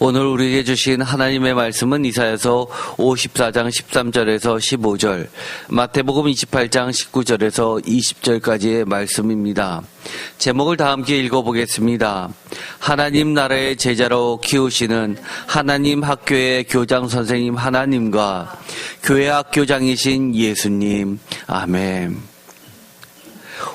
오늘 우리에게 주신 하나님의 말씀은 이사야서 54장 13절에서 15절, 마태복음 28장 19절에서 20절까지의 말씀입니다. 제목을 다 함께 읽어보겠습니다. 하나님 나라의 제자로 키우시는 하나님 학교의 교장 선생님 하나님과 교회 학교장이신 예수님. 아멘.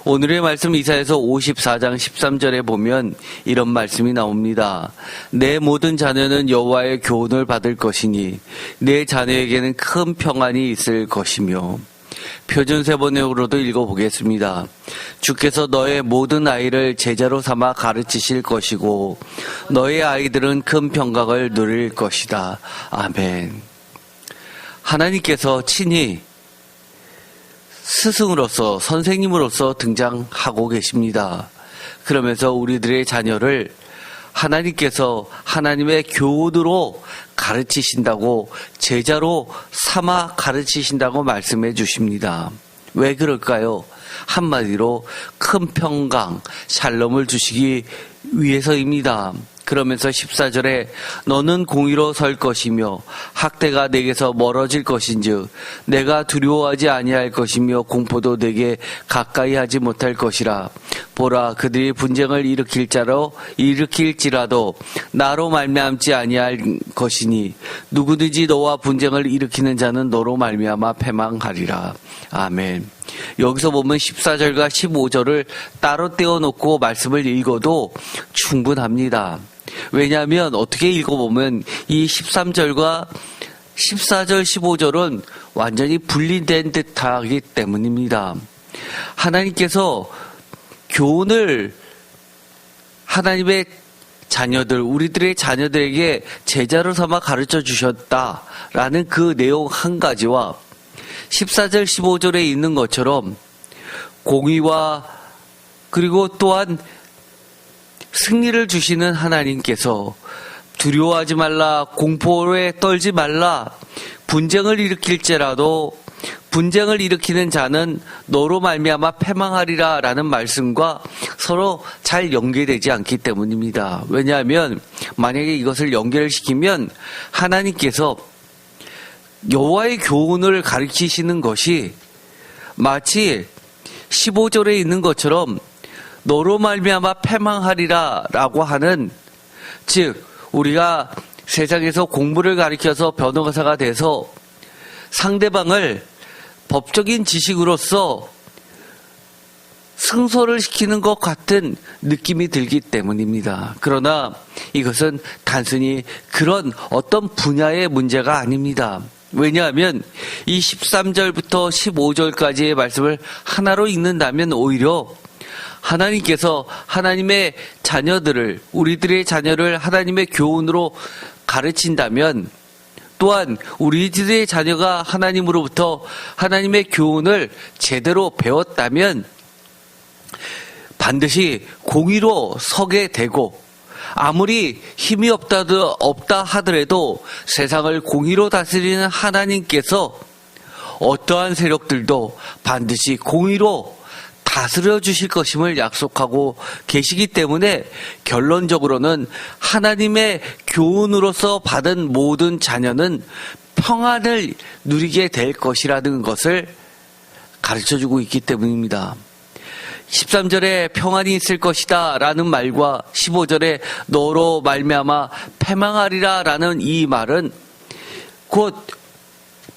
오늘의 말씀 이사야서 54장 13절에 보면 이런 말씀이 나옵니다. 내 모든 자녀는 여호와의 교훈을 받을 것이니 내 자녀에게는 큰 평안이 있을 것이며. 표준세 번역으로도 읽어보겠습니다. 주께서 너의 모든 아이를 제자로 삼아 가르치실 것이고 너의 아이들은 큰 평강을 누릴 것이다. 아멘. 하나님께서 친히 스승으로서 선생님으로서 등장하고 계십니다. 그러면서 우리들의 자녀를 하나님께서 하나님의 교훈으로 가르치신다고, 제자로 삼아 가르치신다고 말씀해 주십니다. 왜 그럴까요? 한마디로 큰 평강, 샬롬을 주시기 위해서입니다. 그러면서 14절에 너는 공의로 설 것이며 학대가 내게서 멀어질 것인즉 내가 두려워하지 아니할 것이며 공포도 내게 가까이 하지 못할 것이라. 보라, 그들이 분쟁을 일으킬지라도 나로 말미암지 아니할 것이니 누구든지 너와 분쟁을 일으키는 자는 너로 말미암아 패망하리라. 아멘. 여기서 보면 14절과 15절을 따로 떼어놓고 말씀을 읽어도 충분합니다. 왜냐하면 어떻게 읽어보면 이 13절과 14절, 15절은 완전히 분리된 듯하기 때문입니다. 하나님께서 교훈을 하나님의 자녀들, 우리들의 자녀들에게 제자로 삼아 가르쳐 주셨다라는 그 내용 한 가지와 14절, 15절에 있는 것처럼 공의와 그리고 또한 승리를 주시는 하나님께서 두려워하지 말라, 공포에 떨지 말라, 분쟁을 일으킬지라도 분쟁을 일으키는 자는 너로 말미암아 패망하리라 라는 말씀과 서로 잘 연계되지 않기 때문입니다. 왜냐하면 만약에 이것을 연결을 시키면 하나님께서 여호와의 교훈을 가르치시는 것이 마치 15절에 있는 것처럼 너로 말미암아 패망하리라 라고 하는, 즉 우리가 세상에서 공부를 가르쳐서 변호사가 돼서 상대방을 법적인 지식으로서 승소를 시키는 것 같은 느낌이 들기 때문입니다. 그러나 이것은 단순히 그런 어떤 분야의 문제가 아닙니다. 왜냐하면 이 13절부터 15절까지의 말씀을 하나로 읽는다면 오히려 하나님께서 하나님의 자녀들을, 우리들의 자녀를 하나님의 교훈으로 가르친다면, 또한 우리들의 자녀가 하나님으로부터 하나님의 교훈을 제대로 배웠다면 반드시 공의로 서게 되고, 아무리 힘이 없다 하더라도 세상을 공의로 다스리는 하나님께서 어떠한 세력들도 반드시 공의로 다스려 주실 것임을 약속하고 계시기 때문에 결론적으로는 하나님의 교훈으로서 받은 모든 자녀는 평안을 누리게 될 것이라는 것을 가르쳐주고 있기 때문입니다. 13절에 평안이 있을 것이다 라는 말과 15절에 너로 말미암아 패망하리라 라는 이 말은 곧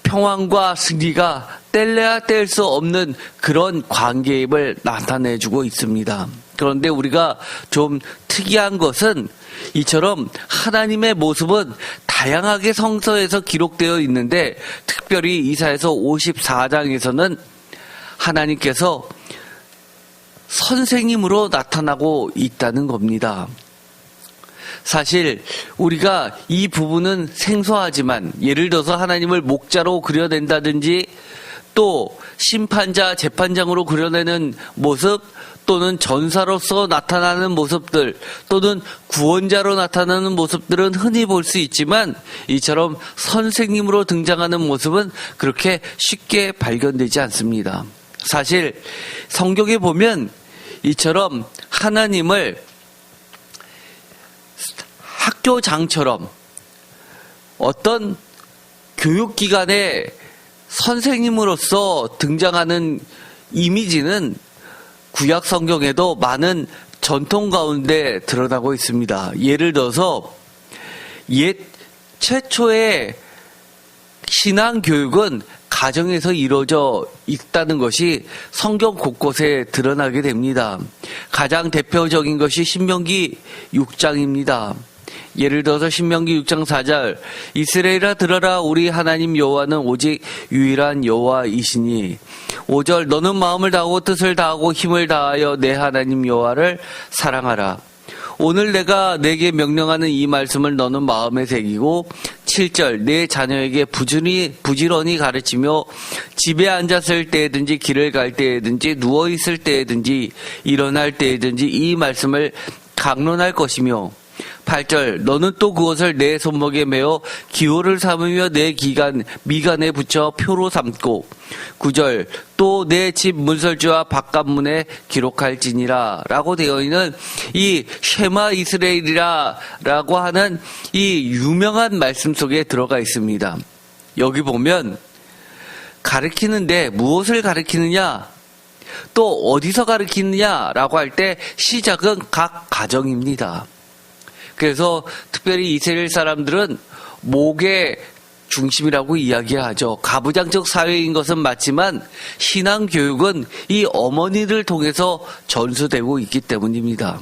평안과 승리가 뗄래야 뗄 수 없는 그런 관계임을 나타내주고 있습니다. 그런데 우리가 좀 특이한 것은 이처럼 하나님의 모습은 다양하게 성서에서 기록되어 있는데, 특별히 이사야서 54장에서는 하나님께서 선생님으로 나타나고 있다는 겁니다. 사실 우리가 이 부분은 생소하지만, 예를 들어서 하나님을 목자로 그려낸다든지 또 심판자, 재판장으로 그려내는 모습, 또는 전사로서 나타나는 모습들, 또는 구원자로 나타나는 모습들은 흔히 볼 수 있지만 이처럼 선생님으로 등장하는 모습은 그렇게 쉽게 발견되지 않습니다. 사실 성경에 보면 이처럼 하나님을 학교장처럼 어떤 교육기관의 선생님으로서 등장하는 이미지는 구약 성경에도 많은 전통 가운데 드러나고 있습니다. 예를 들어서 옛 최초의 신앙 교육은 가정에서 이루어져 있다는 것이 성경 곳곳에 드러나게 됩니다. 가장 대표적인 것이 신명기 6장입니다. 예를 들어서 신명기 6장 4절 이스라엘아 들어라 우리 하나님 여호와는 오직 유일한 여호와이시니 5절 너는 마음을 다하고 뜻을 다하고 힘을 다하여 내 하나님 여호와를 사랑하라. 오늘 내가 내게 명령하는 이 말씀을 너는 마음에 새기고 7절 내 자녀에게 부지런히 가르치며 집에 앉았을 때든지 길을 갈 때든지 누워있을 때든지 일어날 때든지 이 말씀을 강론할 것이며 8절 너는 또 그것을 내 손목에 매어 기호를 삼으며 내 미간에 붙여 표로 삼고 9절 또 내 집 문설주와 바깥문에 기록할지니라 라고 되어 있는 이 쉐마 이스라엘이라 라고 하는 이 유명한 말씀 속에 들어가 있습니다. 여기 보면 가르치는데 무엇을 가르치느냐 또 어디서 가르치느냐 라고 할 때 시작은 각 가정입니다. 그래서 특별히 이스라엘 사람들은 목의 중심이라고 이야기하죠. 가부장적 사회인 것은 맞지만 신앙 교육은 이 어머니를 통해서 전수되고 있기 때문입니다.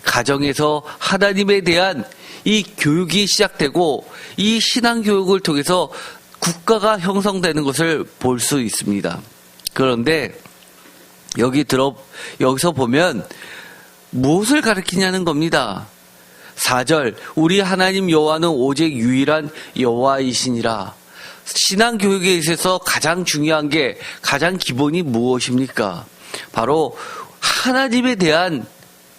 가정에서 하나님에 대한 이 교육이 시작되고 이 신앙 교육을 통해서 국가가 형성되는 것을 볼 수 있습니다. 그런데 여기서 보면 무엇을 가르치냐는 겁니다. 4절 우리 하나님 여호와는 오직 유일한 여호와이시니라. 신앙교육에 있어서 가장 중요한 게 가장 기본이 무엇입니까? 바로 하나님에 대한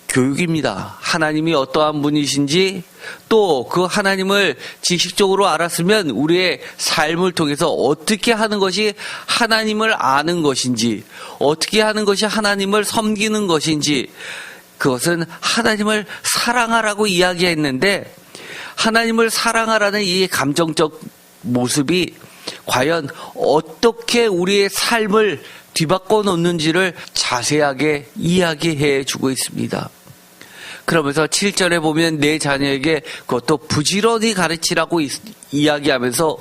교육입니다. 하나님이 어떠한 분이신지 또 그 하나님을 지식적으로 알았으면 우리의 삶을 통해서 어떻게 하는 것이 하나님을 아는 것인지 어떻게 하는 것이 하나님을 섬기는 것인지 그것은 하나님을 사랑하라고 이야기했는데 하나님을 사랑하라는 이 감정적 모습이 과연 어떻게 우리의 삶을 뒤바꿔 놓는지를 자세하게 이야기해 주고 있습니다. 그러면서 7절에 보면 내 자녀에게 그것도 부지런히 가르치라고 이야기하면서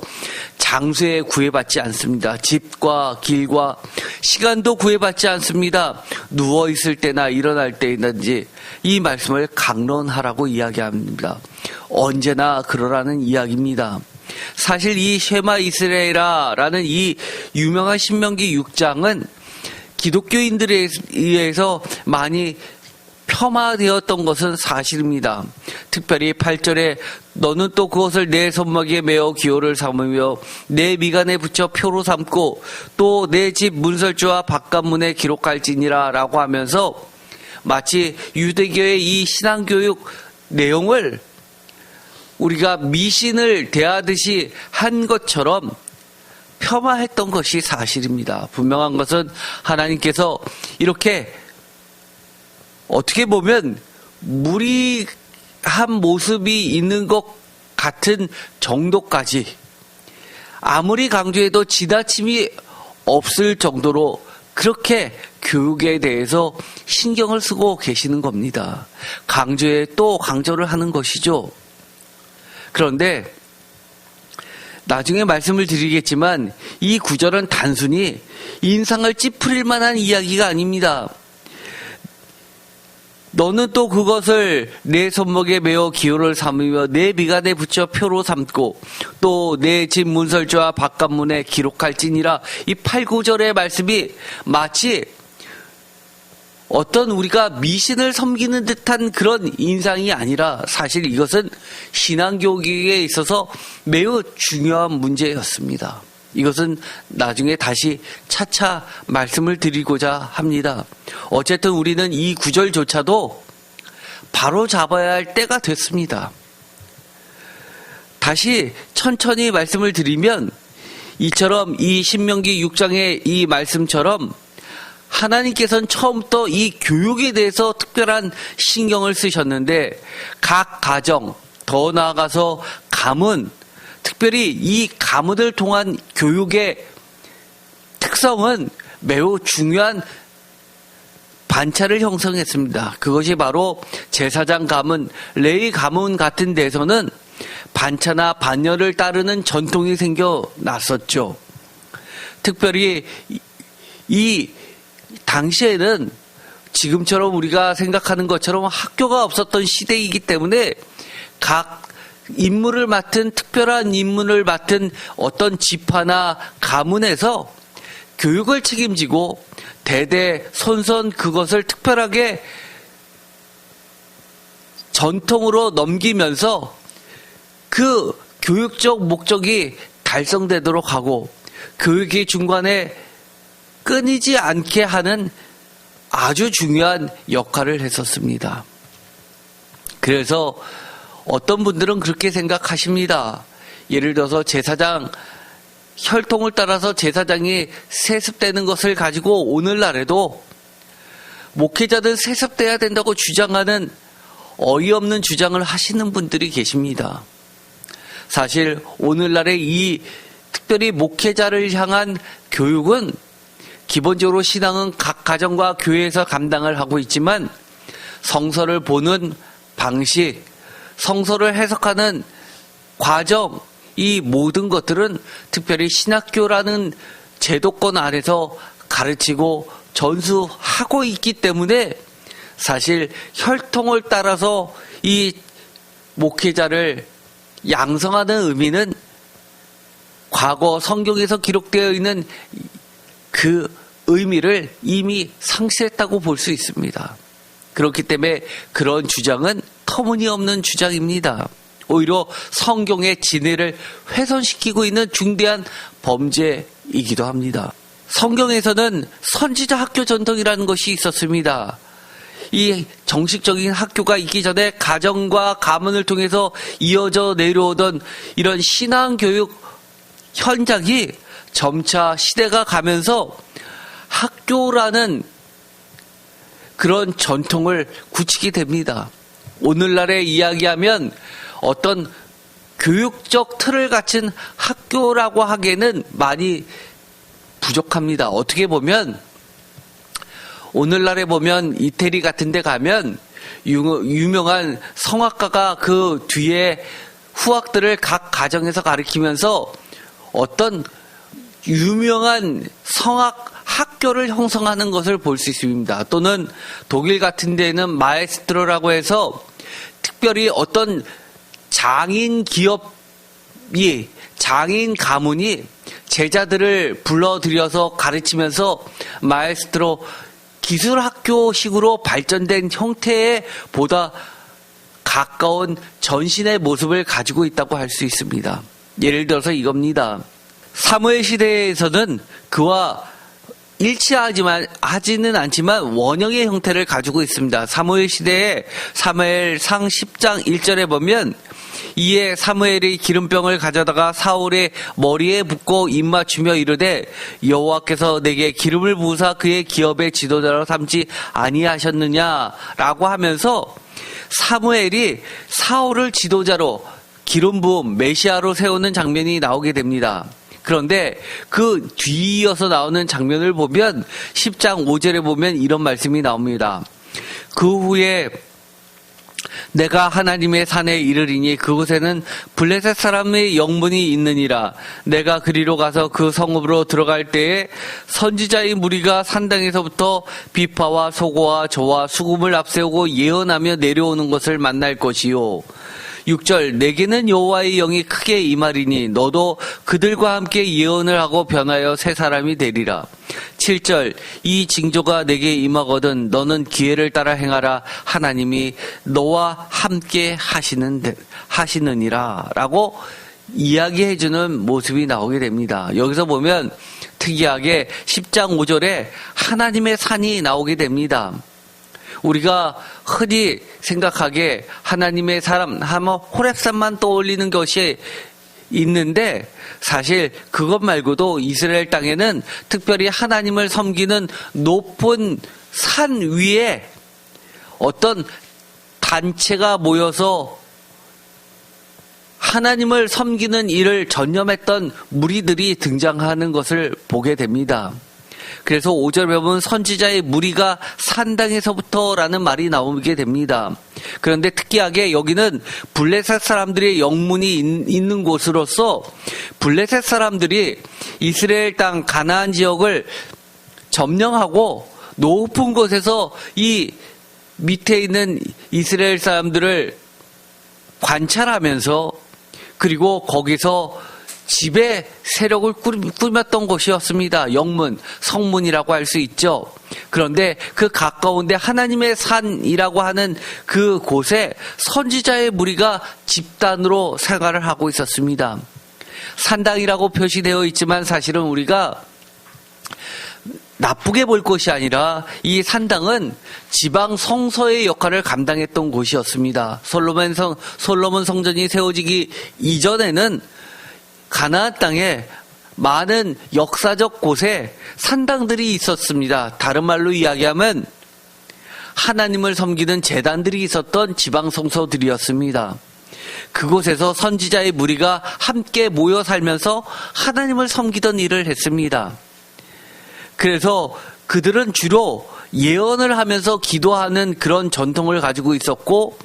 장소에 구애받지 않습니다. 집과 길과 시간도 구애받지 않습니다. 누워있을 때나 일어날 때든지 이 말씀을 강론하라고 이야기합니다. 언제나 그러라는 이야기입니다. 사실 이 쉐마 이스라엘아라는 이 유명한 신명기 6장은 기독교인들에 의해서 많이 폄하되었던 것은 사실입니다. 특별히 8절에 너는 또 그것을 내 손목에 매어 기호를 삼으며 내 미간에 붙여 표로 삼고 또 내 집 문설주와 바깥문에 기록할지니라 라고 하면서 마치 유대교의 이 신앙교육 내용을 우리가 미신을 대하듯이 한 것처럼 폄하했던 것이 사실입니다. 분명한 것은 하나님께서 이렇게 어떻게 보면 무리한 모습이 있는 것 같은 정도까지 아무리 강조해도 지나침이 없을 정도로 그렇게 교육에 대해서 신경을 쓰고 계시는 겁니다. 강조에 또 강조를 하는 것이죠. 그런데 나중에 말씀을 드리겠지만 이 구절은 단순히 인상을 찌푸릴 만한 이야기가 아닙니다. 너는 또 그것을 내 손목에 매어 기호를 삼으며 내 미간에 붙여 표로 삼고 또 내 집 문설주와 바깥문에 기록할지니라. 이 8, 9절의 말씀이 마치 어떤 우리가 미신을 섬기는 듯한 그런 인상이 아니라 사실 이것은 신앙교육에 있어서 매우 중요한 문제였습니다. 이것은 나중에 다시 차차 말씀을 드리고자 합니다. 어쨌든 우리는 이 구절조차도 바로 잡아야 할 때가 됐습니다. 다시 천천히 말씀을 드리면 이처럼 이 신명기 6장의 이 말씀처럼 하나님께서는 처음부터 이 교육에 대해서 특별한 신경을 쓰셨는데 각 가정, 더 나아가서 가문, 특별히 이 가문을 통한 교육의 특성은 매우 중요한 반차를 형성했습니다. 그것이 바로 제사장 가문, 레위 가문 같은 데서는 반차나 반열을 따르는 전통이 생겨났었죠. 특별히 이 당시에는 지금처럼 우리가 생각하는 것처럼 학교가 없었던 시대이기 때문에 각 임무를 맡은, 특별한 임무를 맡은 어떤 지파나 가문에서 교육을 책임지고 대대 손손 그것을 특별하게 전통으로 넘기면서 그 교육적 목적이 달성되도록 하고 교육이 중간에 끊이지 않게 하는 아주 중요한 역할을 했었습니다. 그래서 어떤 분들은 그렇게 생각하십니다. 예를 들어서 제사장 혈통을 따라서 제사장이 세습되는 것을 가지고 오늘날에도 목회자들 세습돼야 된다고 주장하는 어이없는 주장을 하시는 분들이 계십니다. 사실 오늘날의 이 특별히 목회자를 향한 교육은 기본적으로 신앙은 각 가정과 교회에서 감당을 하고 있지만 성서를 보는 방식, 성서를 해석하는 과정, 이 모든 것들은 특별히 신학교라는 제도권 안에서 가르치고 전수하고 있기 때문에 사실 혈통을 따라서 이 목회자를 양성하는 의미는 과거 성경에서 기록되어 있는 그 의미를 이미 상실했다고 볼 수 있습니다. 그렇기 때문에 그런 주장은 터무니없는 주장입니다. 오히려 성경의 진리를 훼손시키고 있는 중대한 범죄이기도 합니다. 성경에서는 선지자 학교 전통이라는 것이 있었습니다. 이 정식적인 학교가 있기 전에 가정과 가문을 통해서 이어져 내려오던 이런 신앙교육 현장이 점차 시대가 가면서 학교라는 그런 전통을 굳히게 됩니다. 오늘날에 이야기하면 어떤 교육적 틀을 갖춘 학교라고 하기에는 많이 부족합니다. 어떻게 보면 오늘날에 보면 이태리 같은 데 가면 유명한 성악가가 그 뒤에 후학들을 각 가정에서 가르치면서 어떤 유명한 성악 학교를 형성하는 것을 볼 수 있습니다. 또는 독일 같은 데는 마에스트로라고 해서 특별히 어떤 장인 기업이, 장인 가문이 제자들을 불러들여서 가르치면서 마에스트로 기술학교식으로 발전된 형태에 보다 가까운 전신의 모습을 가지고 있다고 할 수 있습니다. 예를 들어서 이겁니다. 사무엘 시대에서는 그와 일치하지는 않지만 원형의 형태를 가지고 있습니다. 사무엘 시대에 사무엘상 10장 1절에 보면 이에 사무엘이 기름병을 가져다가 사울의 머리에 붓고 입맞추며 이르되 여호와께서 내게 기름을 부으사 그의 기업의 지도자로 삼지 아니하셨느냐라고 하면서 사무엘이 사울을 지도자로 기름 부음 메시아로 세우는 장면이 나오게 됩니다. 그런데 그 뒤이어서 나오는 장면을 보면 10장 5절에 보면 이런 말씀이 나옵니다. 그 후에 내가 하나님의 산에 이르리니 그곳에는 블레셋 사람의 영문이 있느니라. 내가 그리로 가서 그 성읍으로 들어갈 때에 선지자의 무리가 산당에서부터 비파와 소고와 저와 수금을 앞세우고 예언하며 내려오는 것을 만날 것이요. 6절 내게는 여호와의 영이 크게 임하리니 너도 그들과 함께 예언을 하고 변하여 새 사람이 되리라. 7절 이 징조가 내게 임하거든 너는 기회를 따라 행하라. 하나님이 너와 함께 하시느니라 라고 이야기해주는 모습이 나오게 됩니다. 여기서 보면 특이하게 10장 5절에 하나님의 산이 나오게 됩니다. 우리가 흔히 생각하기에 하나님의 사람 하면 호렙산만 떠올리는 것이 있는데 사실 그것 말고도 이스라엘 땅에는 특별히 하나님을 섬기는 높은 산 위에 어떤 단체가 모여서 하나님을 섬기는 일을 전념했던 무리들이 등장하는 것을 보게 됩니다. 그래서 5절에 보면 선지자의 무리가 산당에서부터라는 말이 나오게 됩니다. 그런데 특이하게 여기는 블레셋 사람들의 영문이 있는 곳으로서 블레셋 사람들이 이스라엘 땅 가나안 지역을 점령하고 높은 곳에서 이 밑에 있는 이스라엘 사람들을 관찰하면서 그리고 거기서 지배 세력을 꾸몄던 곳이었습니다. 영문, 성문이라고 할 수 있죠. 그런데 그 가까운데 하나님의 산이라고 하는 그 곳에 선지자의 무리가 집단으로 생활을 하고 있었습니다. 산당이라고 표시되어 있지만 사실은 우리가 나쁘게 볼 것이 아니라 이 산당은 지방 성서의 역할을 감당했던 곳이었습니다. 솔로몬 성전이 세워지기 이전에는 가나안 땅에 많은 역사적 곳에 산당들이 있었습니다. 다른 말로 이야기하면 하나님을 섬기는 제단들이 있었던 지방 성소들이었습니다. 그곳에서 선지자의 무리가 함께 모여 살면서 하나님을 섬기던 일을 했습니다. 그래서 그들은 주로 예언을 하면서 기도하는 그런 전통을 가지고 있었고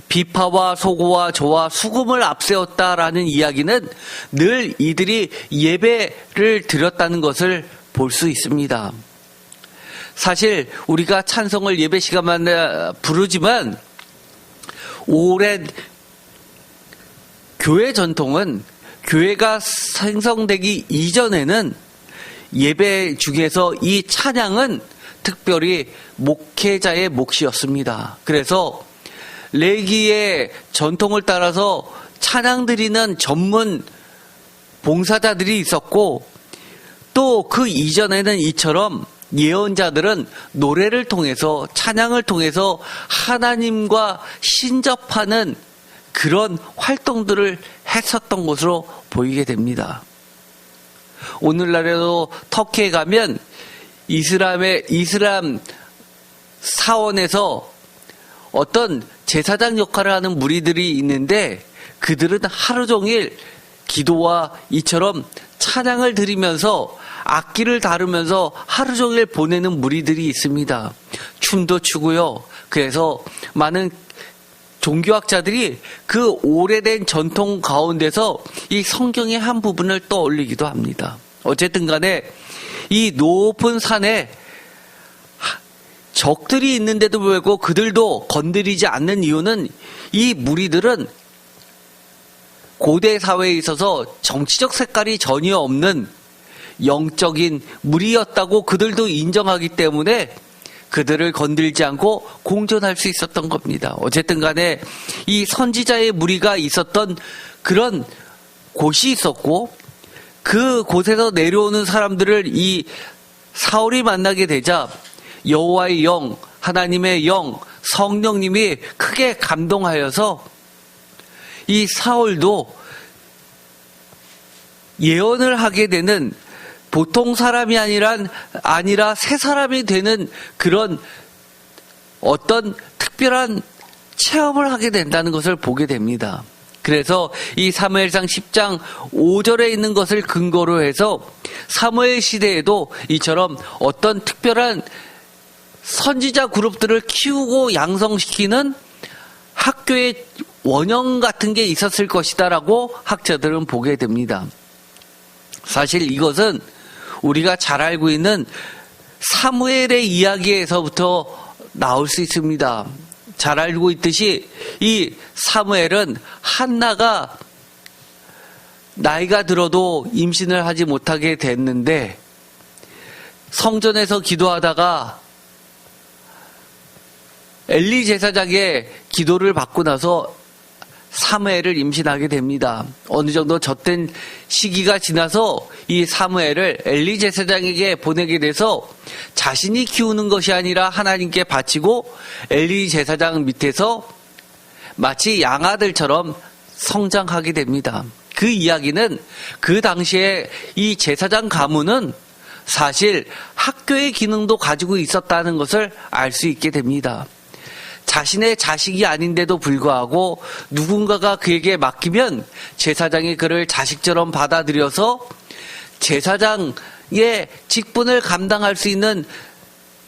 비파와 소고와 저와 수금을 앞세웠다라는 이야기는 늘 이들이 예배를 드렸다는 것을 볼 수 있습니다. 사실 우리가 찬송을 예배 시간마다 부르지만 오랜 교회 전통은 교회가 생성되기 이전에는 예배 중에서 이 찬양은 특별히 목회자의 몫이었습니다. 그래서 레위기의 전통을 따라서 찬양 드리는 전문 봉사자들이 있었고 또 그 이전에는 이처럼 예언자들은 노래를 통해서 찬양을 통해서 하나님과 신접하는 그런 활동들을 했었던 것으로 보이게 됩니다. 오늘날에도 터키에 가면 이슬람 사원에서 어떤 제사장 역할을 하는 무리들이 있는데 그들은 하루 종일 기도와 이처럼 찬양을 드리면서 악기를 다루면서 하루 종일 보내는 무리들이 있습니다. 춤도 추고요. 그래서 많은 종교학자들이 그 오래된 전통 가운데서 이 성경의 한 부분을 떠올리기도 합니다. 어쨌든 간에 이 높은 산에 적들이 있는데도 불구하고 그들도 건드리지 않는 이유는 이 무리들은 고대 사회에 있어서 정치적 색깔이 전혀 없는 영적인 무리였다고 그들도 인정하기 때문에 그들을 건들지 않고 공존할 수 있었던 겁니다. 어쨌든 간에 이 선지자의 무리가 있었던 그런 곳이 있었고 그 곳에서 내려오는 사람들을 이 사울이 만나게 되자 여호와의 영, 하나님의 영, 성령님이 크게 감동하여서 이 사울도 예언을 하게 되는 보통 사람이 아니라 새 사람이 되는 그런 어떤 특별한 체험을 하게 된다는 것을 보게 됩니다. 그래서 이 사무엘상 10장 5절에 있는 것을 근거로 해서 사무엘 시대에도 이처럼 어떤 특별한 선지자 그룹들을 키우고 양성시키는 학교의 원형 같은 게 있었을 것이다라고 학자들은 보게 됩니다. 사실 이것은 우리가 잘 알고 있는 사무엘의 이야기에서부터 나올 수 있습니다. 잘 알고 있듯이 이 사무엘은 한나가 나이가 들어도 임신을 하지 못하게 됐는데 성전에서 기도하다가 엘리 제사장의 기도를 받고 나서 사무엘을 임신하게 됩니다. 어느 정도 젖된 시기가 지나서 이 사무엘을 엘리 제사장에게 보내게 돼서 자신이 키우는 것이 아니라 하나님께 바치고 엘리 제사장 밑에서 마치 양아들처럼 성장하게 됩니다. 그 이야기는 그 당시에 이 제사장 가문은 사실 학교의 기능도 가지고 있었다는 것을 알 수 있게 됩니다. 자신의 자식이 아닌데도 불구하고 누군가가 그에게 맡기면 제사장이 그를 자식처럼 받아들여서 제사장의 직분을 감당할 수 있는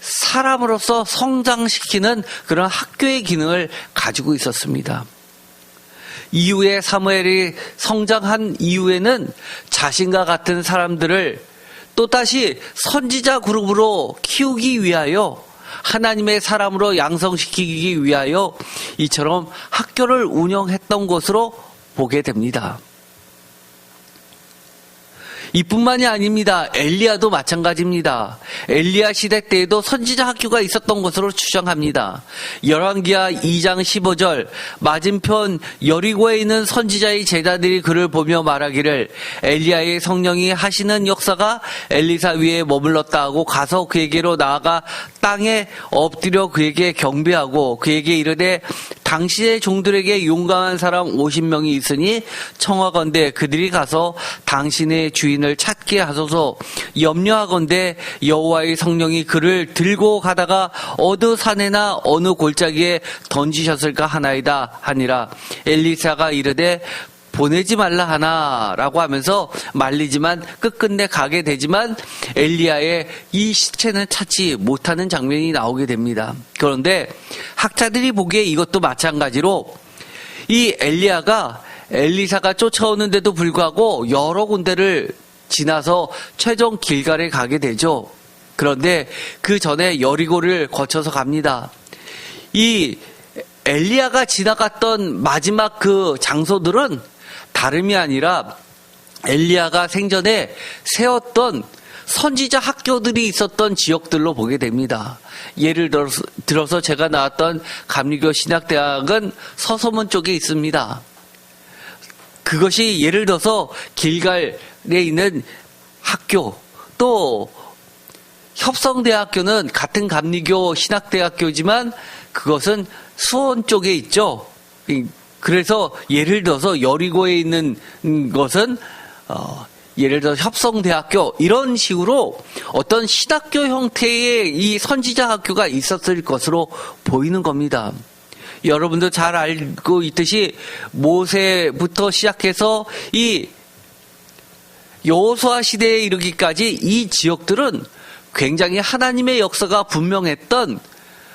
사람으로서 성장시키는 그런 학교의 기능을 가지고 있었습니다. 이후에 사무엘이 성장한 이후에는 자신과 같은 사람들을 또다시 선지자 그룹으로 키우기 위하여 하나님의 사람으로 양성시키기 위하여 이처럼 학교를 운영했던 것으로 보게 됩니다. 이뿐만이 아닙니다. 엘리야도 마찬가지입니다. 엘리야 시대 때에도 선지자 학교가 있었던 것으로 추정합니다. 열왕기하 2장 15절 맞은편 여리고에 있는 선지자의 제자들이 그를 보며 말하기를 엘리야의 성령이 하시는 역사가 엘리사 위에 머물렀다 하고 가서 그에게로 나아가 땅에 엎드려 그에게 경배하고 그에게 이르되 당신의 종들에게 용감한 사람 50명이 있으니 청하건대 그들이 가서 당신의 주인을 찾게 하소서. 염려하건대 여호와의 성령이 그를 들고 가다가 어느 산에나 어느 골짜기에 던지셨을까 하나이다 하니라. 엘리사가 이르되 보내지 말라 하나라고 하면서 말리지만 끝끝내 가게 되지만 엘리야의 이 시체는 찾지 못하는 장면이 나오게 됩니다. 그런데 학자들이 보기에 이것도 마찬가지로 이 엘리야가 엘리사가 쫓아오는데도 불구하고 여러 군데를 지나서 최종 길갈에 가게 되죠. 그런데 그 전에 여리고를 거쳐서 갑니다. 이 엘리야가 지나갔던 마지막 그 장소들은 다름이 아니라 엘리야가 생전에 세웠던 선지자 학교들이 있었던 지역들로 보게 됩니다. 예를 들어서 제가 나왔던 감리교 신학대학은 서소문 쪽에 있습니다. 그것이 예를 들어서 길갈에 있는 학교, 또 협성대학교는 같은 감리교 신학대학교지만 그것은 수원 쪽에 있죠. 그래서 예를 들어서 여리고에 있는 것은 예를 들어 협성대학교 이런 식으로 어떤 신학교 형태의 이 선지자 학교가 있었을 것으로 보이는 겁니다. 여러분도 잘 알고 있듯이 모세부터 시작해서 이 여호수아 시대에 이르기까지 이 지역들은 굉장히 하나님의 역사가 분명했던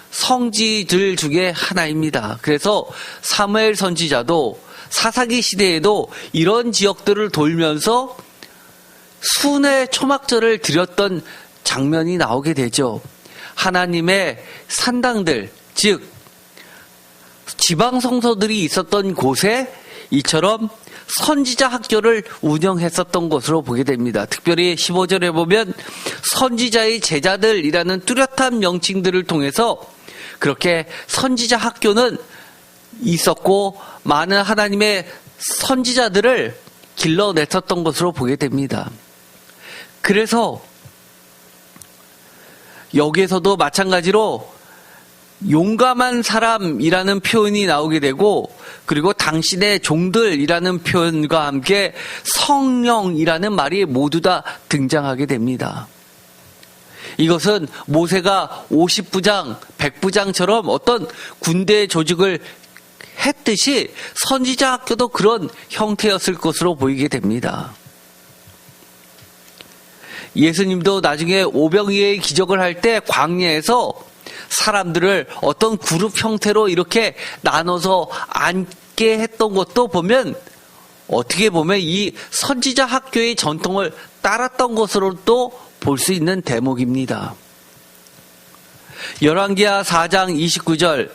성지들 중에 하나입니다. 그래서 사무엘 선지자도 사사기 시대에도 이런 지역들을 돌면서 순회 초막절을 드렸던 장면이 나오게 되죠. 하나님의 산당들, 즉 지방 성소들이 있었던 곳에 이처럼 선지자 학교를 운영했었던 것으로 보게 됩니다. 특별히 15절에 보면 선지자의 제자들이라는 뚜렷한 명칭들을 통해서 그렇게 선지자 학교는 있었고 많은 하나님의 선지자들을 길러냈었던 것으로 보게 됩니다. 그래서 여기에서도 마찬가지로 용감한 사람이라는 표현이 나오게 되고 그리고 당신의 종들이라는 표현과 함께 성령이라는 말이 모두 다 등장하게 됩니다. 이것은 모세가 50부장, 100부장처럼 어떤 군대 조직을 했듯이 선지자 학교도 그런 형태였을 것으로 보이게 됩니다. 예수님도 나중에 오병이의 기적을 할 때 광야에서 사람들을 어떤 그룹 형태로 이렇게 나눠서 앉게 했던 것도 보면 어떻게 보면 이 선지자 학교의 전통을 따랐던 것으로도 볼 수 있는 대목입니다. 열왕기하 4장 29절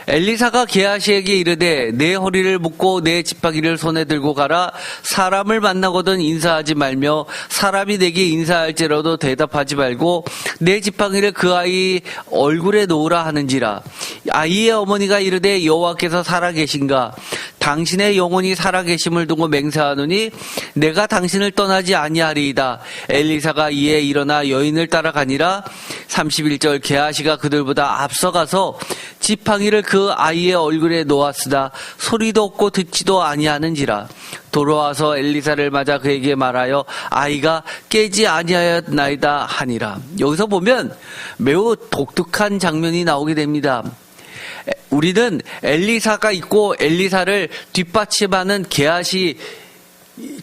엘리사가 게하시에게 이르되 내 허리를 묶고 내 지팡이를 손에 들고 가라. 사람을 만나거든 인사하지 말며 사람이 내게 인사할지라도 대답하지 말고 내 지팡이를 그 아이 얼굴에 놓으라 하는지라. 아이의 어머니가 이르되 여호와께서 살아계신가. 당신의 영혼이 살아계심을 두고 맹세하노니 내가 당신을 떠나지 아니하리이다. 엘리사가 이에 일어나 여인을 따라가니라. 31절 게하시가 그들보다 앞서가서 지팡이를 그 아이의 얼굴에 놓았으나 소리도 없고 듣지도 아니하는지라. 돌아와서 엘리사를 맞아 그에게 말하여 아이가 깨지 아니하였나이다 하니라. 여기서 보면 매우 독특한 장면이 나오게 됩니다. 우리는 엘리사가 있고 엘리사를 뒷받침하는 게하시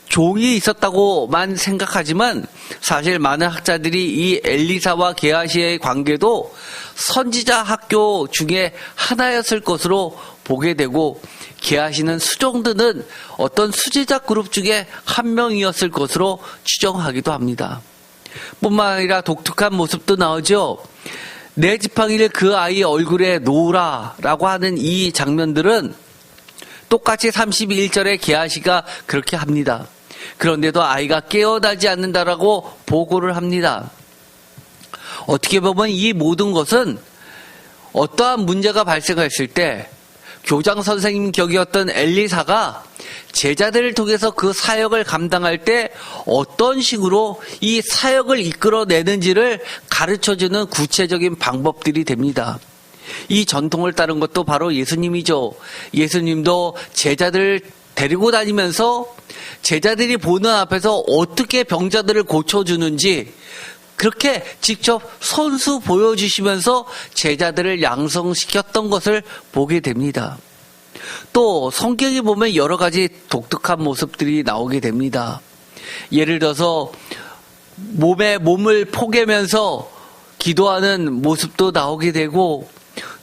종이 있었다고만 생각하지만 사실 많은 학자들이 이 엘리사와 게하시의 관계도 선지자 학교 중에 하나였을 것으로 보게 되고, 게하시는 수종드는 어떤 수지자 그룹 중에 한 명이었을 것으로 추정하기도 합니다. 뿐만 아니라 독특한 모습도 나오죠. 내 지팡이를 그 아이 얼굴에 놓으라 라고 하는 이 장면들은 똑같이 31절에 게하시가 그렇게 합니다. 그런데도 아이가 깨어나지 않는다라고 보고를 합니다. 어떻게 보면 이 모든 것은 어떠한 문제가 발생했을 때 교장 선생님 격이었던 엘리사가 제자들을 통해서 그 사역을 감당할 때 어떤 식으로 이 사역을 이끌어내는지를 가르쳐주는 구체적인 방법들이 됩니다. 이 전통을 따른 것도 바로 예수님이죠. 예수님도 제자들을 데리고 다니면서 제자들이 보는 앞에서 어떻게 병자들을 고쳐주는지 그렇게 직접 손수 보여주시면서 제자들을 양성시켰던 것을 보게 됩니다. 또 성경에 보면 여러 가지 독특한 모습들이 나오게 됩니다. 예를 들어서 몸을 포개면서 기도하는 모습도 나오게 되고,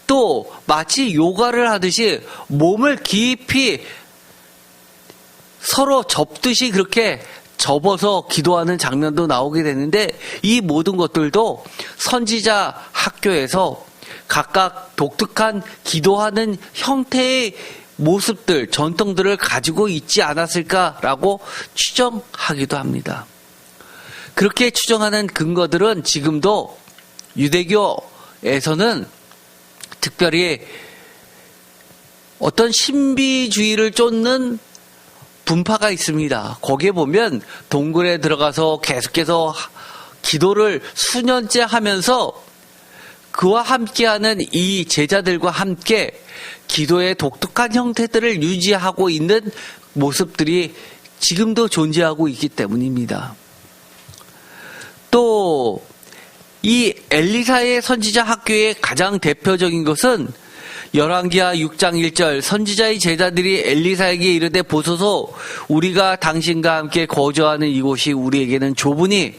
또 마치 요가를 하듯이 몸을 깊이 서로 접듯이 그렇게 접어서 기도하는 장면도 나오게 되는데, 이 모든 것들도 선지자 학교에서 각각 독특한 기도하는 형태의 모습들, 전통들을 가지고 있지 않았을까라고 추정하기도 합니다. 그렇게 추정하는 근거들은 지금도 유대교에서는 특별히 어떤 신비주의를 쫓는 분파가 있습니다. 거기에 보면 동굴에 들어가서 계속해서 기도를 수년째 하면서 그와 함께하는 이 제자들과 함께 기도의 독특한 형태들을 유지하고 있는 모습들이 지금도 존재하고 있기 때문입니다. 또 이 엘리사의 선지자 학교의 가장 대표적인 것은 열왕기하 6장 1절 선지자의 제자들이 엘리사에게 이르되 보소서 우리가 당신과 함께 거주하는 이곳이 우리에게는 좁으니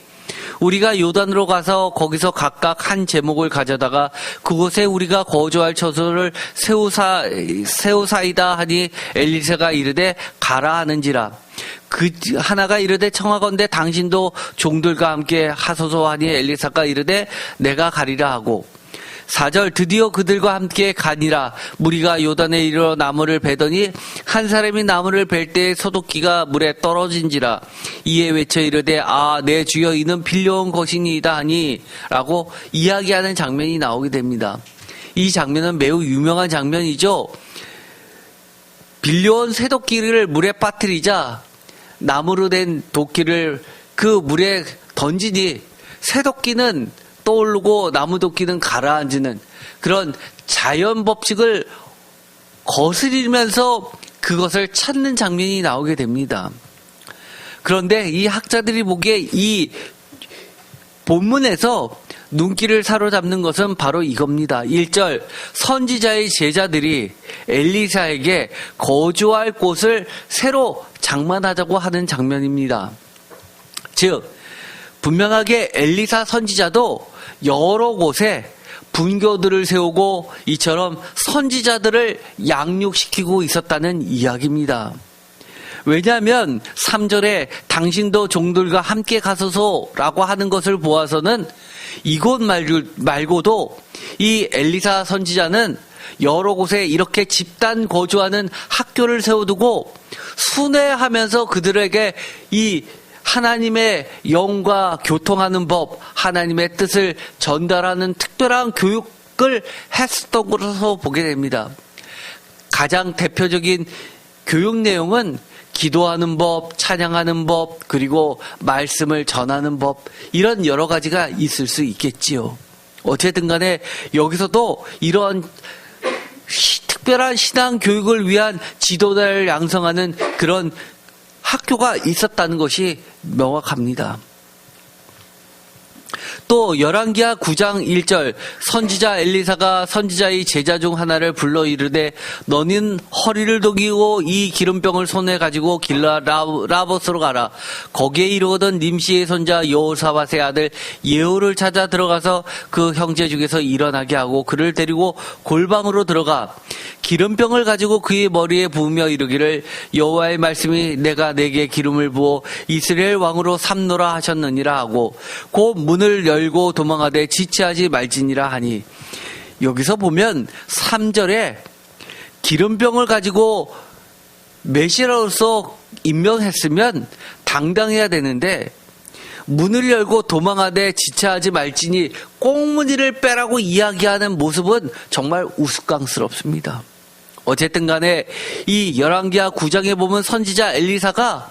우리가 요단으로 가서 거기서 각각 한 제목을 가져다가 그곳에 우리가 거주할 처소를 세우사이다 하니 엘리사가 이르되 가라 하는지라. 그 하나가 이르되 청하건대 당신도 종들과 함께 하소서 하니 엘리사가 이르되 내가 가리라 하고 4절 드디어 그들과 함께 가니라. 무리가 요단에 이르러 나무를 베더니 한 사람이 나무를 벨 때 소독기가 물에 떨어진지라. 이에 외쳐 이르되 아 내 주여 이는 빌려온 것이니이다 하니 라고 이야기하는 장면이 나오게 됩니다. 이 장면은 매우 유명한 장면이죠. 빌려온 쇠도끼를 물에 빠뜨리자 나무로 된 도끼를 그 물에 던지니 쇠도끼는 떠오르고 나무도끼는 가라앉는 그런 자연 법칙을 거스리면서 그것을 찾는 장면이 나오게 됩니다. 그런데 이 학자들이 보기에 이 본문에서 눈길을 사로잡는 것은 바로 이겁니다. 1절 선지자의 제자들이 엘리사에게 거주할 곳을 새로 장만하자고 하는 장면입니다. 즉 분명하게 엘리사 선지자도 여러 곳에 분교들을 세우고 이처럼 선지자들을 양육시키고 있었다는 이야기입니다. 왜냐하면 3절에 당신도 종들과 함께 가소서라고 하는 것을 보아서는 이곳 말고도 이 엘리사 선지자는 여러 곳에 이렇게 집단 거주하는 학교를 세워두고 순회하면서 그들에게 이 하나님의 영과 교통하는 법, 하나님의 뜻을 전달하는 특별한 교육을 했었던 것으로 보게 됩니다. 가장 대표적인 교육 내용은 기도하는 법, 찬양하는 법, 그리고 말씀을 전하는 법, 이런 여러 가지가 있을 수 있겠지요. 어쨌든 간에 여기서도 이런 특별한 신앙 교육을 위한 지도자를 양성하는 그런 학교가 있었다는 것이 명확합니다. 또 열왕기하 9장 1절 선지자 엘리사가 선지자의 제자 중 하나를 불러 이르되 너는 허리를 독이고 이 기름병을 손에 가지고 길라 라봇으로 가라. 거기에 이르거든 nim시의 손자 여호사밧의 아들 예후를 찾아 들어가서 그 형제 중에서 일어나게 하고 그를 데리고 골방으로 들어가 기름병을 가지고 그의 머리에 부으며 이르기를 여호와의 말씀이 내가 내게 기름을 부어 이스라엘 왕으로 삼노라 하셨느니라 하고 곧 문을 열고 도망하되 지체하지 말지니라 하니, 여기서 보면 3절에 기름병을 가지고 메시아로서 임명했으면 당당해야 되는데 문을 열고 도망하되 지체하지 말지니 꽁무니를 빼라고 이야기하는 모습은 정말 우스꽝스럽습니다. 어쨌든 간에 이 열왕기하 9장에 보면 선지자 엘리사가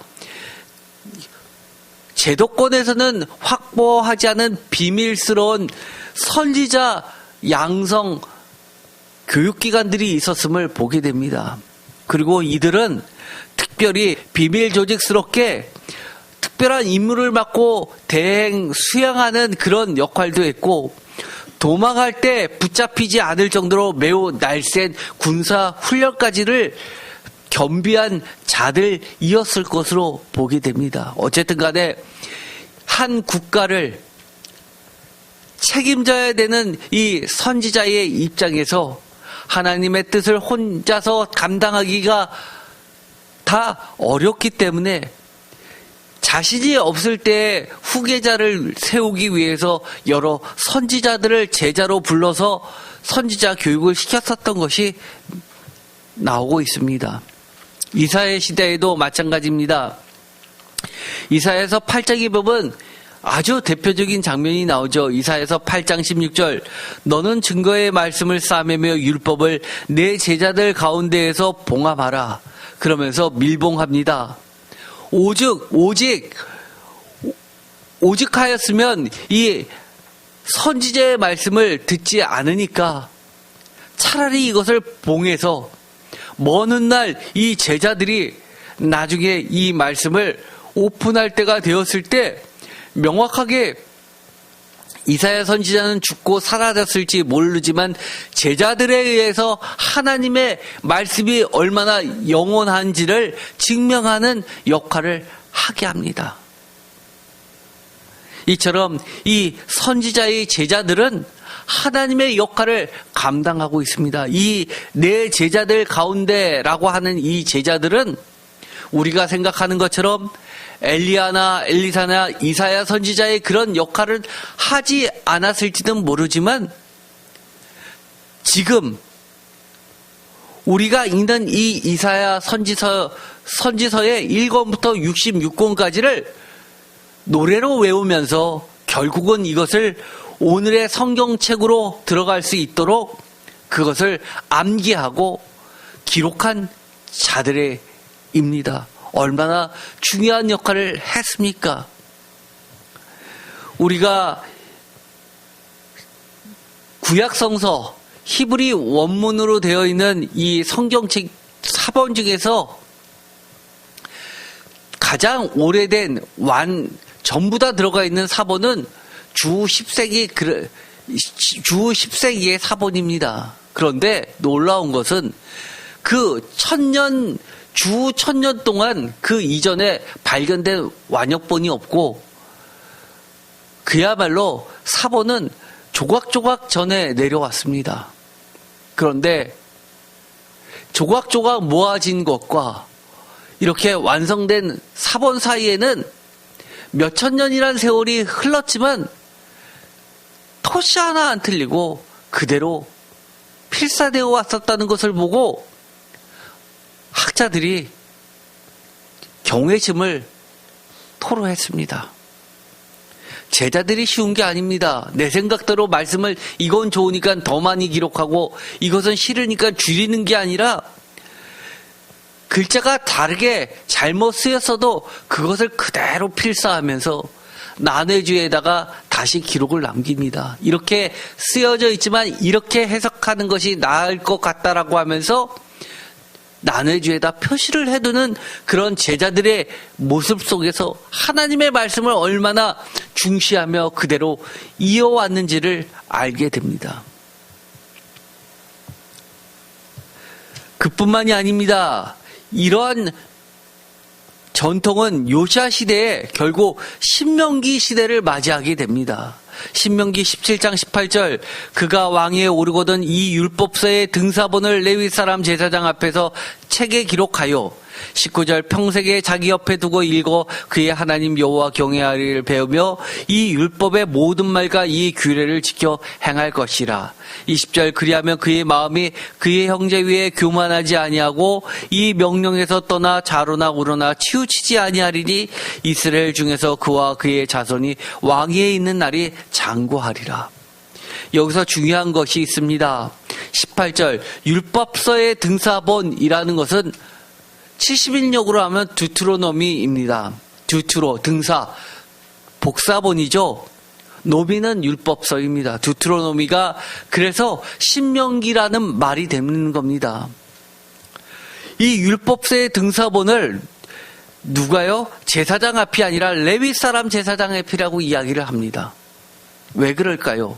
제도권에서는 확보하지 않은 비밀스러운 선지자 양성 교육기관들이 있었음을 보게 됩니다. 그리고 이들은 특별히 비밀 조직스럽게 특별한 임무를 맡고 대행 수행하는 그런 역할도 했고 도망할 때 붙잡히지 않을 정도로 매우 날쌘 군사 훈련까지를 겸비한 자들이었을 것으로 보게 됩니다. 어쨌든 간에 한 국가를 책임져야 되는 이 선지자의 입장에서 하나님의 뜻을 혼자서 감당하기가 다 어렵기 때문에 자신이 없을 때 후계자를 세우기 위해서 여러 선지자들을 제자로 불러서 선지자 교육을 시켰었던 것이 나오고 있습니다. 이사야 시대에도 마찬가지입니다. 이사야서 8장에 보면 아주 대표적인 장면이 나오죠. 이사야서 8장 16절 너는 증거의 말씀을 싸매며 율법을 내 제자들 가운데에서 봉합하라. 그러면서 밀봉합니다. 오직하였으면 이 선지자의 말씀을 듣지 않으니까 차라리 이것을 봉해서 먼 훗날 이 제자들이 나중에 이 말씀을 오픈할 때가 되었을 때 명확하게 이사야 선지자는 죽고 사라졌을지 모르지만 제자들에 의해서 하나님의 말씀이 얼마나 영원한지를 증명하는 역할을 하게 합니다. 이처럼 이 선지자의 제자들은 하나님의 역할을 감당하고 있습니다. 이 내 제자들 가운데라고 하는 이 제자들은 우리가 생각하는 것처럼 엘리야나 엘리사나 이사야 선지자의 그런 역할을 하지 않았을지는 모르지만 지금 우리가 읽는 이 이사야 선지서의 1권부터 66권까지를 노래로 외우면서 결국은 이것을 오늘의 성경책으로 들어갈 수 있도록 그것을 암기하고 기록한 자들입니다. 얼마나 중요한 역할을 했습니까? 우리가 구약성서 히브리 원문으로 되어 있는 이 성경책 사본 중에서 가장 오래된 전부 다 들어가 있는 사본은 주 10세기의 사본입니다. 그런데 놀라운 것은 그 주 1000년 동안 그 이전에 발견된 완역본이 없고 그야말로 사본은 조각조각 전해 내려왔습니다. 그런데 조각조각 모아진 것과 이렇게 완성된 사본 사이에는 몇천 년이란 세월이 흘렀지만 토시 하나 안 틀리고 그대로 필사되어 왔었다는 것을 보고 학자들이 경외심을 토로했습니다. 제자들이 쉬운 게 아닙니다. 내 생각대로 말씀을 이건 좋으니까 더 많이 기록하고 이것은 싫으니까 줄이는 게 아니라 글자가 다르게 잘못 쓰였어도 그것을 그대로 필사하면서 난해주에다가 다시 기록을 남깁니다. 이렇게 쓰여져 있지만 이렇게 해석하는 것이 나을 것 같다라고 하면서 난회주에다 표시를 해두는 그런 제자들의 모습 속에서 하나님의 말씀을 얼마나 중시하며 그대로 이어왔는지를 알게 됩니다. 그뿐만이 아닙니다. 이러한 전통은 요시야 시대에 결국 신명기 시대를 맞이하게 됩니다. 신명기 17장 18절 그가 왕위에 오르거든 이 율법서의 등사본을 레위 사람 제사장 앞에서 책에 기록하여 19절 평생에 자기 옆에 두고 읽어 그의 하나님 여호와 경외하리를 배우며 이 율법의 모든 말과 이 규례를 지켜 행할 것이라. 20절 그리하면 그의 마음이 그의 형제 위에 교만하지 아니하고 이 명령에서 떠나 좌로나 우로나 치우치지 아니하리니 이스라엘 중에서 그와 그의 자손이 왕위에 있는 날이 장구하리라. 여기서 중요한 것이 있습니다. 18절 율법서의 등사본이라는 것은 70인역으로 하면 두트로노미입니다. 두트로, 등사, 복사본이죠. 노미는 율법서입니다. 두트로노미가 그래서 신명기라는 말이 되는 겁니다. 이 율법서의 등사본을 누가요? 제사장 앞이 아니라 레위 사람 제사장 앞이라고 이야기를 합니다. 왜 그럴까요?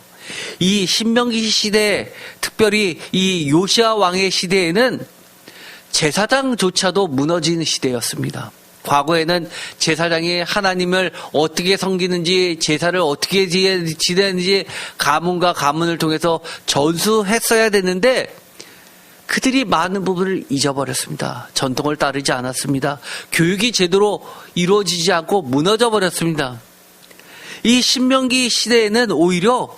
이 신명기 시대, 특별히 이 요시야 왕의 시대에는 제사장조차도 무너지는 시대였습니다. 과거에는 제사장이 하나님을 어떻게 섬기는지, 제사를 어떻게 지내는지 가문과 가문을 통해서 전수했어야 되는데 그들이 많은 부분을 잊어버렸습니다. 전통을 따르지 않았습니다. 교육이 제대로 이루어지지 않고 무너져 버렸습니다. 이 신명기 시대에는 오히려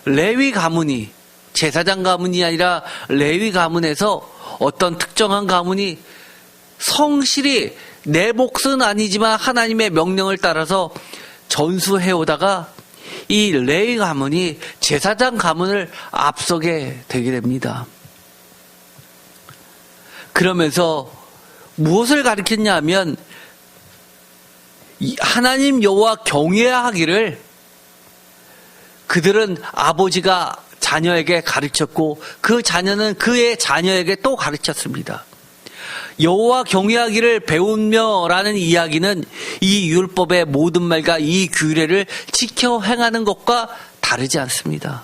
레위 가문이, 제사장 가문이 아니라 레위 가문에서 어떤 특정한 가문이 성실히 내 몫은 아니지만 하나님의 명령을 따라서 전수해오다가 이 레위 가문이 제사장 가문을 앞서게 되게 됩니다. 그러면서 무엇을 가르쳤냐 하면 하나님 여호와 경외하기를 그들은 아버지가 자녀에게 가르쳤고 그 자녀는 그의 자녀에게 또 가르쳤습니다. 여호와 경외하기를 배우며라는 이야기는 이 율법의 모든 말과 이 규례를 지켜 행하는 것과 다르지 않습니다.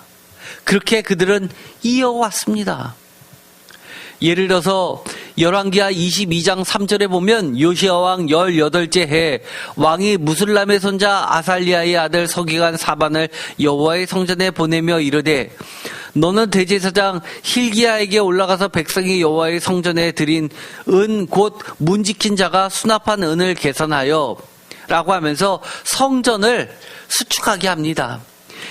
그렇게 그들은 이어왔습니다. 예를 들어서 열왕기하 22장 3절에 보면 요시야 왕 18째 해 왕이 무슬람의 손자 아살리아의 아들 서기관 사반을 여호와의 성전에 보내며 이르되 너는 대제사장 힐기야에게 올라가서 백성이 여호와의 성전에 드린 은 곧 문 지킨 자가 수납한 은을 계산하여 라고 하면서 성전을 수축하게 합니다.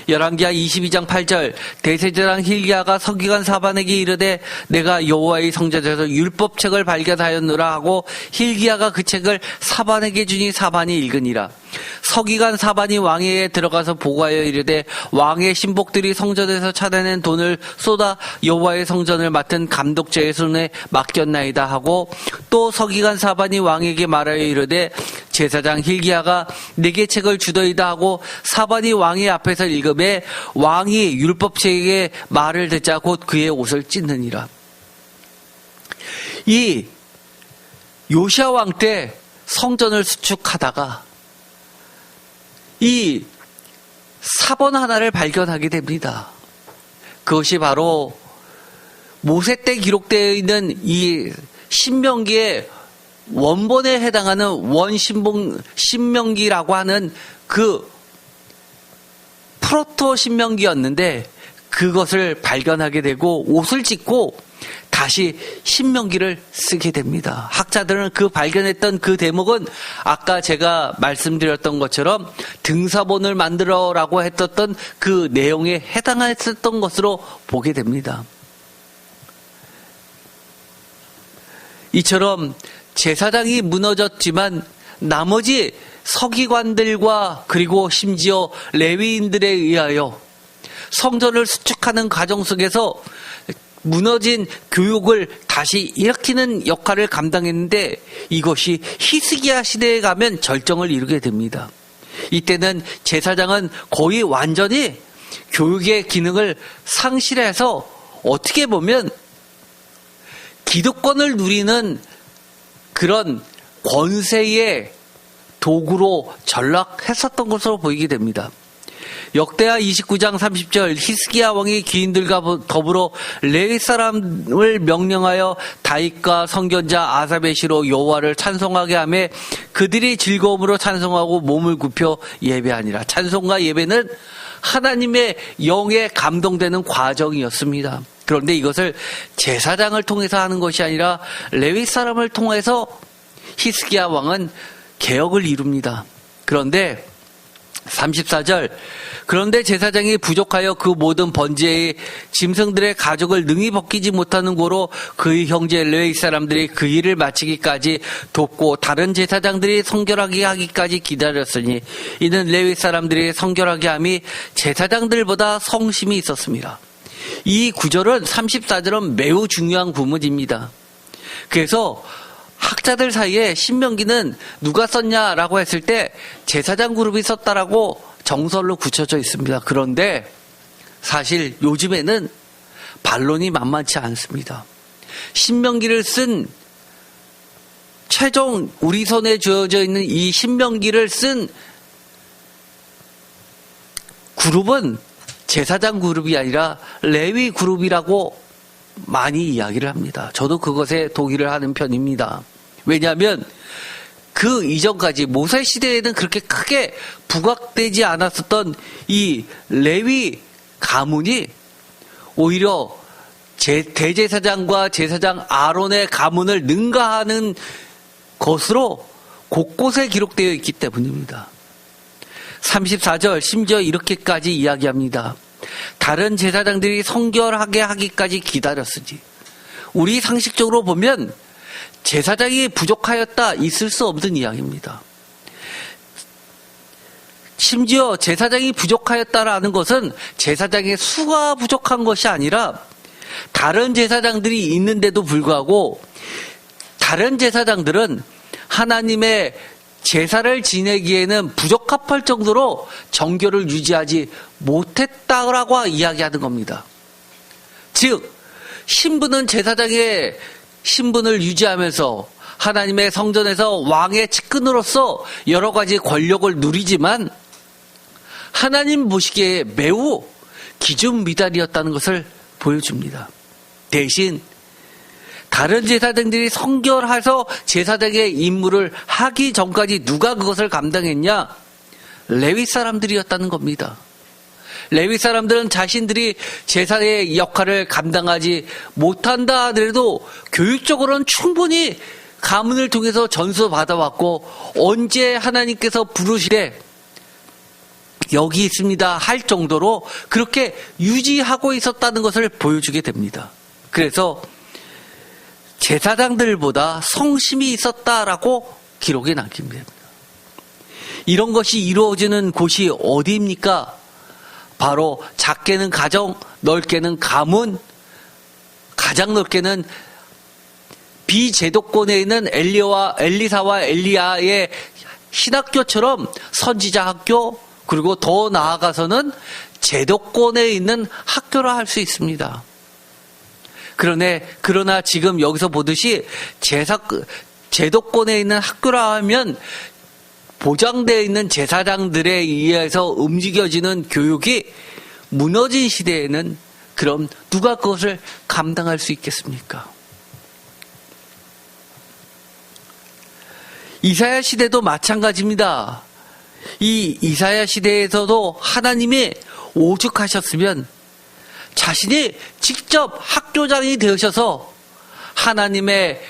열왕기하 22장 8절 대제사장 힐기야가 서기관 사반에게 이르되 내가 여호와의 성전에서 율법책을 발견하였노라 하고 힐기야가 그 책을 사반에게 주니 사반이 읽으니라. 서기관 사반이 왕에게 들어가서 보고하여 이르되 왕의 신복들이 성전에서 찾아낸 돈을 쏟아 여호와의 성전을 맡은 감독자의 손에 맡겼나이다 하고 또 서기관 사반이 왕에게 말하여 이르되 제사장 힐기야가 내게 책을 주더이다 하고 사반이 왕의 앞에서 읽음에 왕이 율법책의 말을 듣자 곧 그의 옷을 찢느니라. 이 요시야 왕 때 성전을 수축하다가 이 사본 하나를 발견하게 됩니다. 그것이 바로 모세 때 기록되어 있는 이 신명기의 원본에 해당하는 신명기라고 하는 그 프로토 신명기였는데 그것을 발견하게 되고 옷을 찢고 다시 신명기를 쓰게 됩니다. 학자들은 그 발견했던 그 대목은 아까 제가 말씀드렸던 것처럼 등사본을 만들어라고 했었던 그 내용에 해당했었던 것으로 보게 됩니다. 이처럼 제사장이 무너졌지만 나머지 서기관들과 그리고 심지어 레위인들에 의하여 성전을 수축하는 과정 속에서 무너진 교육을 다시 일으키는 역할을 감당했는데 이것이 히스기야 시대에 가면 절정을 이루게 됩니다. 이때는 제사장은 거의 완전히 교육의 기능을 상실해서 어떻게 보면 기득권을 누리는 그런 권세의 도구로 전락했었던 것으로 보이게 됩니다. 역대하 29장 30절 히스기야 왕이 귀인들과 더불어 레위 사람을 명령하여 다윗과 선견자 아사벳이로 여호와를 찬송하게 하며 그들이 즐거움으로 찬송하고 몸을 굽혀 예배하니라. 찬송과 예배는 하나님의 영에 감동되는 과정이었습니다. 그런데 이것을 제사장을 통해서 하는 것이 아니라 레위 사람을 통해서 히스기야 왕은 개혁을 이룹니다. 그런데 34절 그런데 제사장이 부족하여 그 모든 번제의 짐승들의 가죽을 능히 벗기지 못하는 고로 그의 형제 레위 사람들이 그 일을 마치기까지 돕고 다른 제사장들이 성결하게 하기까지 기다렸으니 이는 레위 사람들이 성결하게 함이 제사장들보다 성심이 있었습니다. 이 구절은 34절은 매우 중요한 구문입니다. 그래서 학자들 사이에 신명기는 누가 썼냐라고 했을 때 제사장 그룹이 썼다라고 정설로 굳혀져 있습니다. 그런데 사실 요즘에는 반론이 만만치 않습니다. 신명기를 쓴 최종 우리 손에 주어져 있는 이 신명기를 쓴 그룹은 제사장 그룹이 아니라 레위 그룹이라고 많이 이야기를 합니다. 저도 그것에 동의를 하는 편입니다. 왜냐하면 그 이전까지 모세 시대에는 그렇게 크게 부각되지 않았었던 이 레위 가문이 오히려 대제사장과 제사장 아론의 가문을 능가하는 것으로 곳곳에 기록되어 있기 때문입니다. 34절 심지어 이렇게까지 이야기합니다. 다른 제사장들이 성결하게 하기까지 기다렸으니 우리 상식적으로 보면 제사장이 부족하였다 있을 수 없는 이야기입니다. 심지어 제사장이 부족하였다라는 것은 제사장의 수가 부족한 것이 아니라 다른 제사장들이 있는데도 불구하고 다른 제사장들은 하나님의 제사를 지내기에는 부적합할 정도로 정결을 유지하지 못했다라고 이야기하는 겁니다. 즉 신부는 제사장의 신분을 유지하면서 하나님의 성전에서 왕의 측근으로서 여러 가지 권력을 누리지만 하나님 보시기에 매우 기준 미달이었다는 것을 보여줍니다. 대신 다른 제사장들이 성결해서 제사장의 임무를 하기 전까지 누가 그것을 감당했냐? 레위 사람들이었다는 겁니다. 레위 사람들은 자신들이 제사의 역할을 감당하지 못한다 하더라도 교육적으로는 충분히 가문을 통해서 전수받아왔고 언제 하나님께서 부르시되 여기 있습니다 할 정도로 그렇게 유지하고 있었다는 것을 보여주게 됩니다. 그래서 제사장들보다 성심이 있었다라고 기록에 남깁니다. 이런 것이 이루어지는 곳이 어디입니까? 바로 작게는 가정, 넓게는 가문, 가장 넓게는 비제도권에 있는 엘리사와 엘리야의 신학교처럼 선지자 학교, 그리고 더 나아가서는 제도권에 있는 학교라 할 수 있습니다. 그러나 지금 여기서 보듯이 제도권에 있는 학교라 하면 보장되어 있는 제사장들에 의해서 움직여지는 교육이 무너진 시대에는 그럼 누가 그것을 감당할 수 있겠습니까? 이사야 시대도 마찬가지입니다. 이 이사야 시대에서도 하나님이 오죽하셨으면 자신이 직접 학교장이 되셔서 하나님의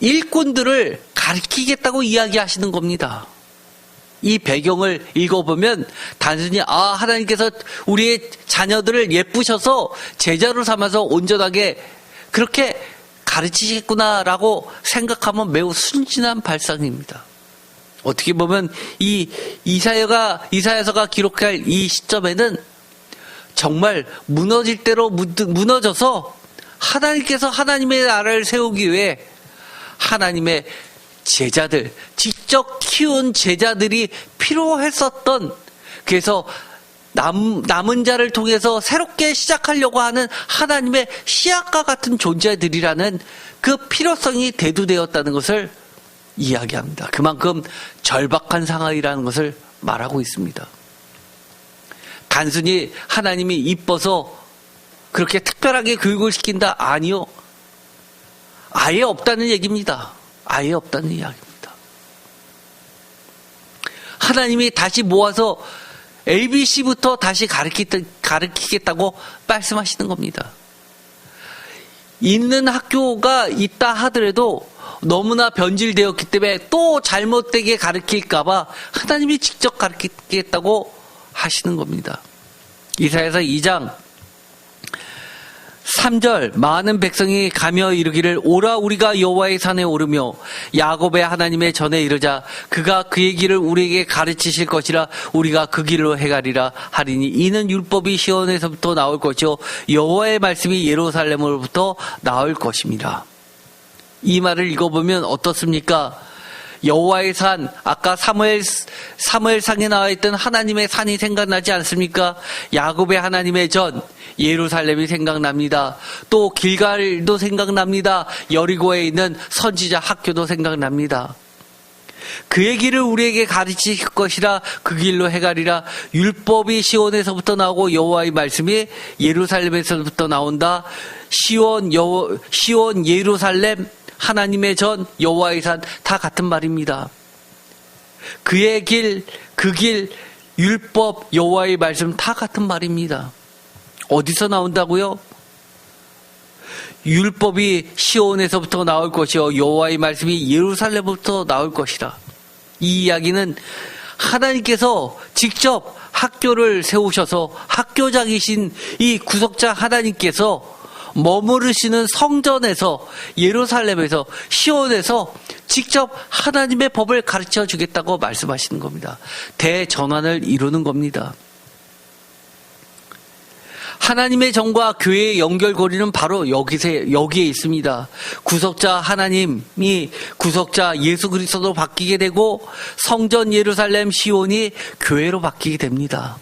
일꾼들을 가르치겠다고 이야기하시는 겁니다. 이 배경을 읽어보면 단순히 하나님께서 우리의 자녀들을 예쁘셔서 제자로 삼아서 온전하게 그렇게 가르치시겠구나라고 생각하면 매우 순진한 발상입니다. 어떻게 보면 이 이사야서가 기록할 이 시점에는 정말 무너질 대로 무너져서 하나님께서 하나님의 나라를 세우기 위해 하나님의 제자들, 직접 키운 제자들이 필요했었던, 그래서 남은 자를 통해서 새롭게 시작하려고 하는 하나님의 씨앗과 같은 존재들이라는 그 필요성이 대두되었다는 것을 이야기합니다. 그만큼 절박한 상황이라는 것을 말하고 있습니다. 단순히 하나님이 이뻐서 그렇게 특별하게 교육을 시킨다? 아니요. 아예 없다는 얘기입니다. 아예 없다는 이야기입니다. 하나님이 다시 모아서 ABC부터 다시 가르치겠다고 말씀하시는 겁니다. 있는 학교가 있다 하더라도 너무나 변질되었기 때문에 또 잘못되게 가르칠까봐 하나님이 직접 가르치겠다고 하시는 겁니다. 이사야서 2장 3절 많은 백성이 가며 이르기를 오라 우리가 여호와의 산에 오르며 야곱의 하나님의 전에 이르자 그가 그의 길을 우리에게 가르치실 것이라 우리가 그 길로 행하리라 하리니 이는 율법이 시온에서부터 나올 것이요 여호와의 말씀이 예루살렘으로부터 나올 것임이라. 이 말을 읽어보면 어떻습니까? 여호와의 산, 아까 사무엘상에 나와 있던 하나님의 산이 생각나지 않습니까? 야곱의 하나님의 전, 예루살렘이 생각납니다. 또 길갈도 생각납니다. 여리고에 있는 선지자 학교도 생각납니다. 그의 길을 우리에게 가르치실 것이라 그 길로 행하리라. 율법이 시온에서부터 나오고 여호와의 말씀이 예루살렘에서부터 나온다. 시온 예루살렘 하나님의 전, 여호와의 산 다 같은 말입니다. 그의 길, 그 길, 율법, 여호와의 말씀 다 같은 말입니다. 어디서 나온다고요? 율법이 시온에서부터 나올 것이요 여호와의 말씀이 예루살렘부터 나올 것이라. 이 이야기는 하나님께서 직접 학교를 세우셔서 학교장이신 이 구속자 하나님께서 머무르시는 성전에서 예루살렘에서 시온에서 직접 하나님의 법을 가르쳐 주겠다고 말씀하시는 겁니다. 대전환을 이루는 겁니다. 하나님의 정과 교회의 연결고리는 바로 여기에 있습니다. 구속자 하나님이 구속자 예수 그리스도로 바뀌게 되고 성전 예루살렘 시온이 교회로 바뀌게 됩니다.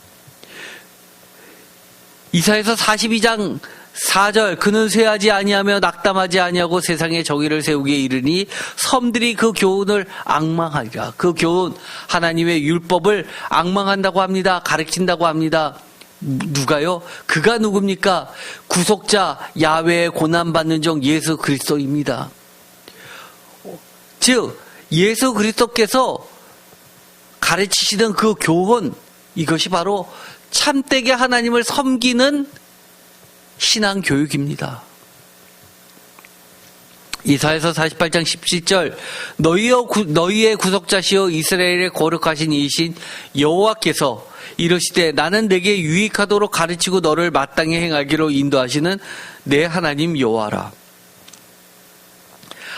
이사야서 42장 4절 그는 쇠하지 아니하며 낙담하지 아니하고 세상에 정의를 세우기에 이르니 섬들이 그 교훈을 앙망하리라. 그 교훈 하나님의 율법을 앙망한다고 합니다. 가르친다고 합니다. 누가요? 그가 누굽니까? 구속자 야훼의 고난받는 종 예수 그리스도입니다. 즉 예수 그리스도께서 가르치시던 그 교훈, 이것이 바로 참되게 하나님을 섬기는 신앙 교육입니다. 이사야서 48장 17절 너희의 구속자시요 이스라엘의 거룩하신 이이신 여호와께서 이르시되 나는 내게 유익하도록 가르치고 너를 마땅히 행하기로 인도하시는 내 하나님 여호와라.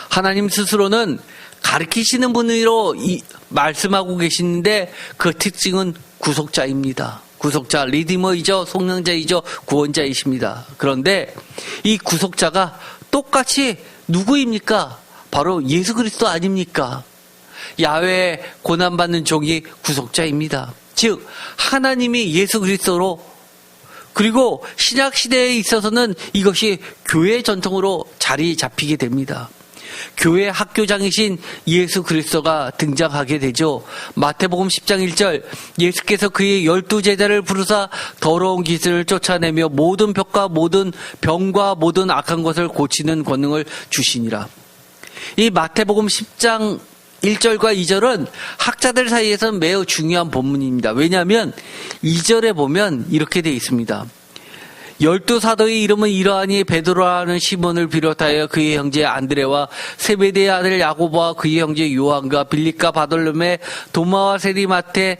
하나님 스스로는 가르치시는 분으로 말씀하고 계시는데 그 특징은 구속자입니다. 구속자, 리디머이죠. 속량자이죠. 구원자이십니다. 그런데 이 구속자가 똑같이 누구입니까? 바로 예수 그리스도 아닙니까? 야훼 고난받는 종이 구속자입니다. 즉 하나님이 예수 그리스도로, 그리고 신약 시대에 있어서는 이것이 교회 전통으로 자리 잡히게 됩니다. 교회 학교장이신 예수 그리스도가 등장하게 되죠. 마태복음 10장 1절 예수께서 그의 12제자를 부르사 더러운 기술을 쫓아내며 모든 벽과 모든 병과 모든 악한 것을 고치는 권능을 주시니라. 이 마태복음 10장 1절과 2절은 학자들 사이에서는 매우 중요한 본문입니다. 왜냐하면 2절에 보면 이렇게 되어 있습니다. 12사도의 이름은 이러하니 베드로라는 시몬을 비롯하여 그의 형제 안드레와 세베대의 아들 야고보와 그의 형제 요한과 빌립과 바돌로메 도마와 세리마테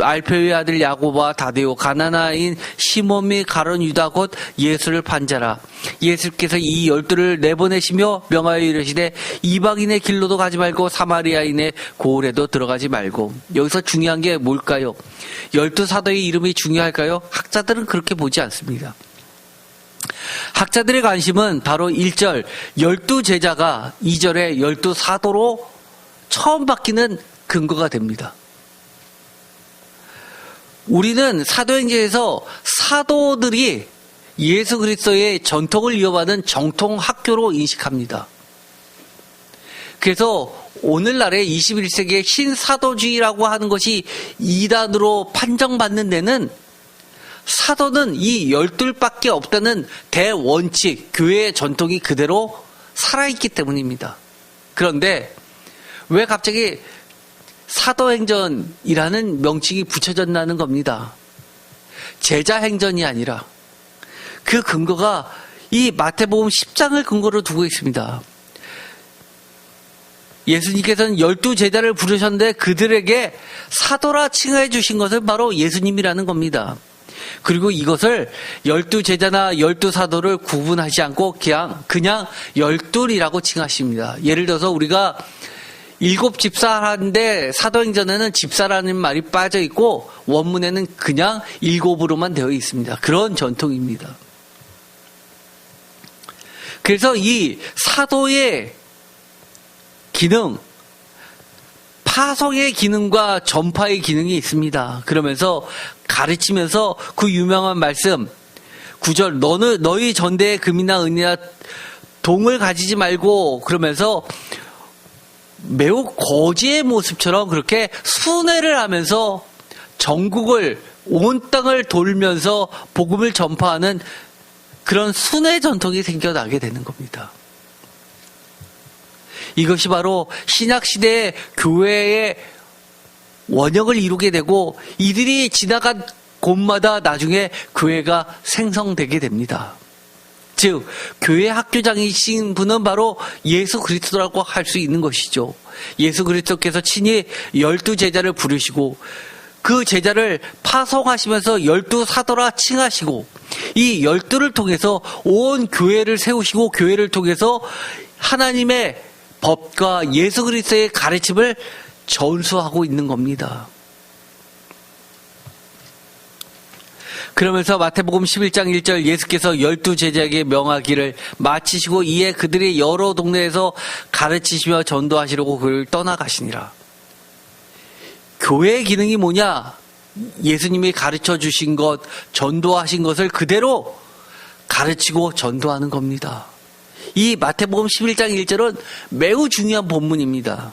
알페의 아들 야고보와 다데오 가나나인 시몬 및 가룟 유다 곧 예수를 판자라. 예수께서 이 12를 내보내시며 명하여 이르시되 이방인의 길로도 가지 말고 사마리아인의 고을에도 들어가지 말고. 여기서 중요한 게 뭘까요? 12사도의 이름이 중요할까요? 학자들은 그렇게 보지 않습니다. 학자들의 관심은 바로 1절 12제자가 2절에 12사도로 처음 바뀌는 근거가 됩니다. 우리는 사도행전에서 사도들이 예수 그리스도의 전통을 이어받은 정통 학교로 인식합니다. 그래서 오늘날의 21세기의 신사도주의라고 하는 것이 이단으로 판정받는 데는 사도는 이 12밖에 없다는 대원칙, 교회의 전통이 그대로 살아있기 때문입니다. 그런데 왜 갑자기 사도행전이라는 명칭이 붙여졌다는 겁니다. 제자행전이 아니라 그 근거가 이 마태복음 10장을 근거로 두고 있습니다. 예수님께서는 12제자를 부르셨는데 그들에게 사도라 칭해 주신 것은 바로 예수님이라는 겁니다. 그리고 이것을 12제자나 12사도를 구분하지 않고 그냥 12이라고 칭하십니다. 예를 들어서 우리가 7집사하는데 사도행전에는 집사라는 말이 빠져 있고 원문에는 그냥 7으로만 되어 있습니다. 그런 전통입니다. 그래서 이 사도의 기능, 파송의 기능과 전파의 기능이 있습니다. 그러면서 가르치면서 그 유명한 말씀 9절 너희 전대에 금이나 은이나 동을 가지지 말고 그러면서 매우 거지의 모습처럼 그렇게 순회를 하면서 전국을 온 땅을 돌면서 복음을 전파하는 그런 순회 전통이 생겨나게 되는 겁니다. 이것이 바로 신약시대의 교회의 원형을 이루게 되고 이들이 지나간 곳마다 나중에 교회가 생성되게 됩니다. 즉 교회 학교장이신 분은 바로 예수 그리스도라고 할 수 있는 것이죠. 예수 그리스도께서 친히 12제자를 부르시고 그 제자를 파송하시면서 12사도라 칭하시고 이 12를 통해서 온 교회를 세우시고 교회를 통해서 하나님의 법과 예수 그리스도의 가르침을 전수하고 있는 겁니다. 그러면서 마태복음 11장 1절 예수께서 12제자에게 명하기를 마치시고 이에 그들이 여러 동네에서 가르치시며 전도하시려고 그를 떠나가시니라. 교회의 기능이 뭐냐? 예수님이 가르쳐 주신 것, 전도하신 것을 그대로 가르치고 전도하는 겁니다. 이 마태복음 11장 1절은 매우 중요한 본문입니다.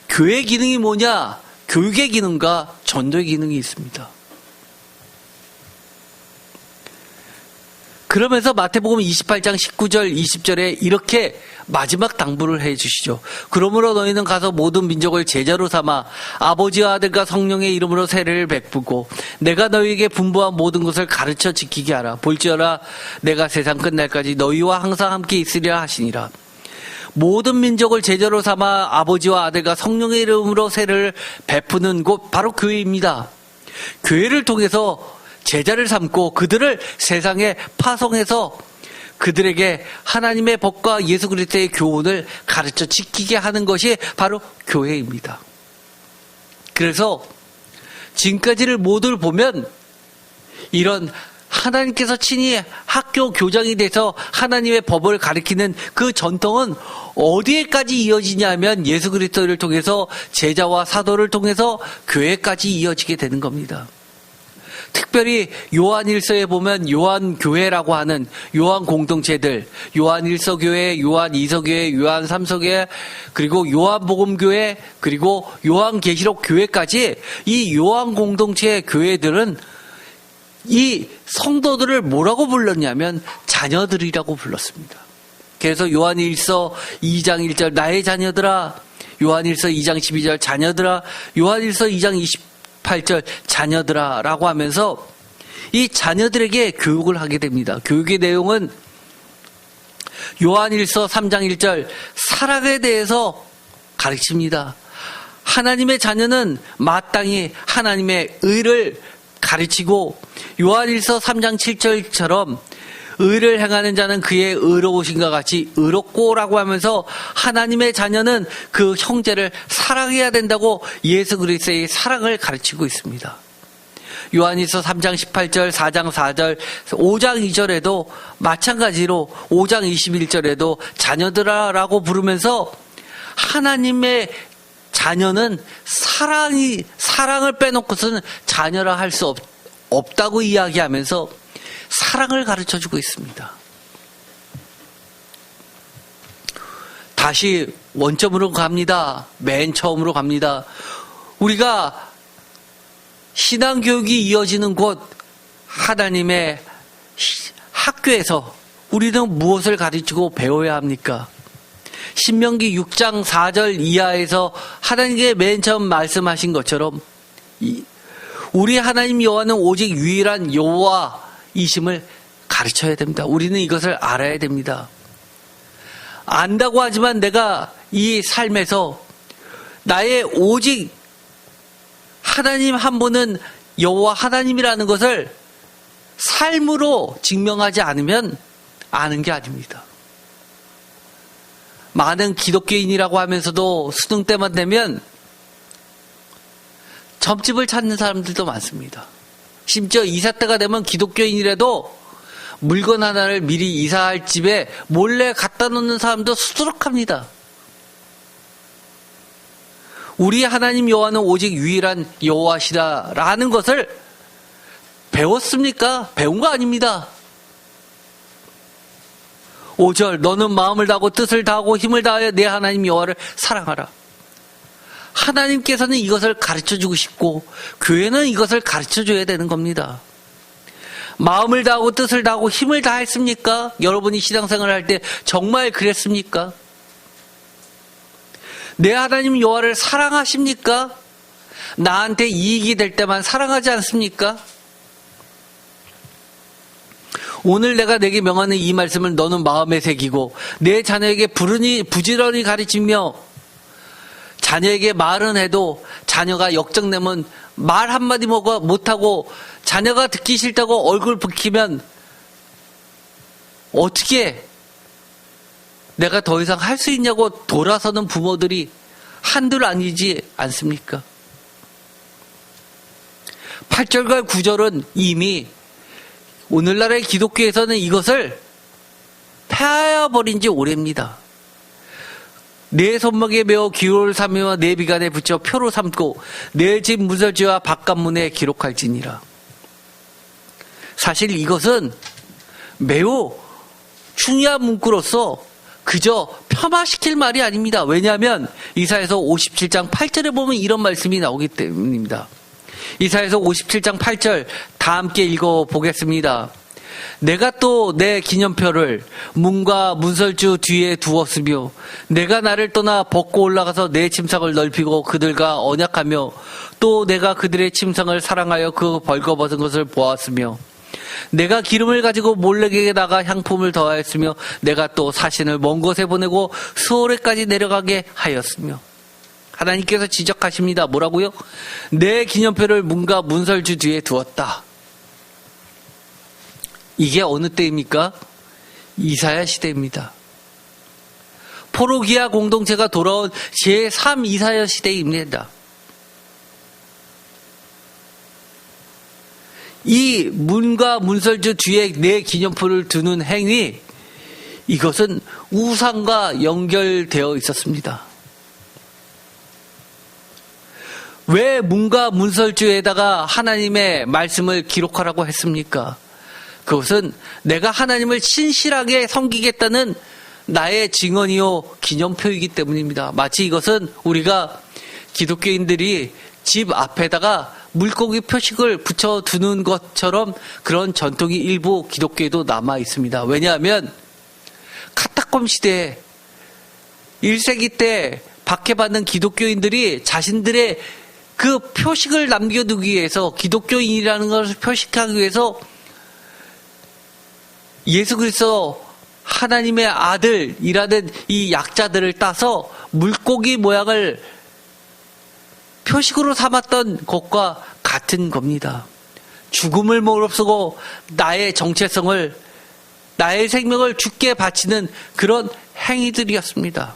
교회의 기능이 뭐냐? 교육의 기능과 전도의 기능이 있습니다. 그러면서 마태복음 28장 19절 20절에 이렇게 마지막 당부를 해 주시죠. 그러므로 너희는 가서 모든 민족을 제자로 삼아 아버지와 아들과 성령의 이름으로 세례를 베푸고 내가 너희에게 분부한 모든 것을 가르쳐 지키게 하라. 볼지어다 내가 세상 끝날까지 너희와 항상 함께 있으리라 하시니라. 모든 민족을 제자로 삼아 아버지와 아들과 성령의 이름으로 세례를 베푸는 곳 바로 교회입니다. 교회를 통해서 제자를 삼고 그들을 세상에 파송해서 그들에게 하나님의 법과 예수 그리스도의 교훈을 가르쳐 지키게 하는 것이 바로 교회입니다. 그래서 지금까지를 모두 보면 이런 하나님께서 친히 학교 교장이 돼서 하나님의 법을 가르치는 그 전통은 어디에까지 이어지냐면 예수 그리스도를 통해서 제자와 사도를 통해서 교회까지 이어지게 되는 겁니다. 특별히 요한일서에 보면 요한교회라고 하는 요한 공동체들, 요한일서교회, 요한이서교회, 요한삼서교회, 그리고 요한복음교회, 그리고 요한계시록교회까지 이 요한 공동체의 교회들은 이 성도들을 뭐라고 불렀냐면 자녀들이라고 불렀습니다. 그래서 요한일서 2장 1절 나의 자녀들아, 요한일서 2장 12절 자녀들아, 요한일서 2장 28절 자녀들아 라고 하면서 이 자녀들에게 교육을 하게 됩니다. 교육의 내용은 요한일서 3장 1절 사랑에 대해서 가르칩니다. 하나님의 자녀는 마땅히 하나님의 의를 가르치고 요한일서 3장 7절처럼 의를 행하는 자는 그의 의로우신과 같이 의롭고라고 하면서 하나님의 자녀는 그 형제를 사랑해야 된다고 예수 그리스도의 사랑을 가르치고 있습니다. 요한일서 3장 18절, 4장 4절, 5장 2절에도 마찬가지로 5장 21절에도 자녀들아라고 부르면서 하나님의 자녀는 사랑을 빼놓고서는 자녀라 할 수 없다고 이야기하면서 사랑을 가르쳐 주고 있습니다. 다시 원점으로 갑니다. 맨 처음으로 갑니다. 우리가 신앙교육이 이어지는 곳 하나님의 학교에서 우리는 무엇을 가르치고 배워야 합니까? 신명기 6장 4절 이하에서 하나님께 맨 처음 말씀하신 것처럼 우리 하나님 여호와는 오직 유일한 여호와이심을 가르쳐야 됩니다. 우리는 이것을 알아야 됩니다. 안다고 하지만 내가 이 삶에서 나의 오직 하나님 한 분은 여호와 하나님이라는 것을 삶으로 증명하지 않으면 아는 게 아닙니다. 많은 기독교인이라고 하면서도 수능 때만 되면 점집을 찾는 사람들도 많습니다. 심지어 이사 때가 되면 기독교인이라도 물건 하나를 미리 이사할 집에 몰래 갖다 놓는 사람도 수두룩합니다. 우리 하나님 여호와는 오직 유일한 여호와시다라는 것을 배웠습니까? 배운 거 아닙니다. 5절 너는 마음을 다하고 뜻을 다하고 힘을 다하여 내 하나님 여호와를 사랑하라. 하나님께서는 이것을 가르쳐주고 싶고 교회는 이것을 가르쳐줘야 되는 겁니다. 마음을 다하고 뜻을 다하고 힘을 다했습니까? 여러분이 신앙생활을 할 때 정말 그랬습니까? 내 하나님 여호와를 사랑하십니까? 나한테 이익이 될 때만 사랑하지 않습니까? 오늘 내가 내게 명하는 이 말씀을 너는 마음에 새기고 내 자녀에게 부지런히 가르치며 자녀에게 말은 해도 자녀가 역정내면 말 한마디 못하고 자녀가 듣기 싫다고 얼굴 붉히면 어떻게 내가 더 이상 할 수 있냐고 돌아서는 부모들이 한둘 아니지 않습니까? 8절과 9절은 이미 오늘날의 기독교에서는 이것을 폐하여버린 지 오래입니다. 내 손목에 메어 기호를 삼으며 내 비간에 붙여 표로 삼고 내 집 문설주와 바깥문에 기록할지니라. 사실 이것은 매우 중요한 문구로서 그저 폄하시킬 말이 아닙니다. 왜냐하면 이사야서 57장 8절에 보면 이런 말씀이 나오기 때문입니다. 이사야서 57장 8절 다 함께 읽어보겠습니다. 내가 또 내 기념표를 문과 문설주 뒤에 두었으며 내가 나를 떠나 벗고 올라가서 내 침상을 넓히고 그들과 언약하며 또 내가 그들의 침상을 사랑하여 그 벌거벗은 것을 보았으며 내가 기름을 가지고 몰래에다가 향품을 더하였으며 내가 또 사신을 먼 곳에 보내고 수오레까지 내려가게 하였으며 하나님께서 지적하십니다. 뭐라고요? 내 기념표를 문과 문설주 뒤에 두었다. 이게 어느 때입니까? 이사야 시대입니다. 포로기아 공동체가 돌아온 제3 이사야 시대입니다. 이 문과 문설주 뒤에 내 기념표를 두는 행위, 이것은 우상과 연결되어 있었습니다. 왜 문과 문설주에다가 하나님의 말씀을 기록하라고 했습니까? 그것은 내가 하나님을 신실하게 섬기겠다는 나의 증언이요 기념표이기 때문입니다. 마치 이것은 우리가 기독교인들이 집 앞에다가 물고기 표식을 붙여두는 것처럼 그런 전통이 일부 기독교에도 남아 있습니다. 왜냐하면 카타콤 시대에 1세기 때 박해받는 기독교인들이 자신들의 그 표식을 남겨두기 위해서 기독교인이라는 것을 표식하기 위해서 예수 그리스도 하나님의 아들이라는 이 약자들을 따서 물고기 모양을 표식으로 삼았던 것과 같은 겁니다. 죽음을 무릅쓰고 나의 정체성을, 나의 생명을 주께 바치는 그런 행위들이었습니다.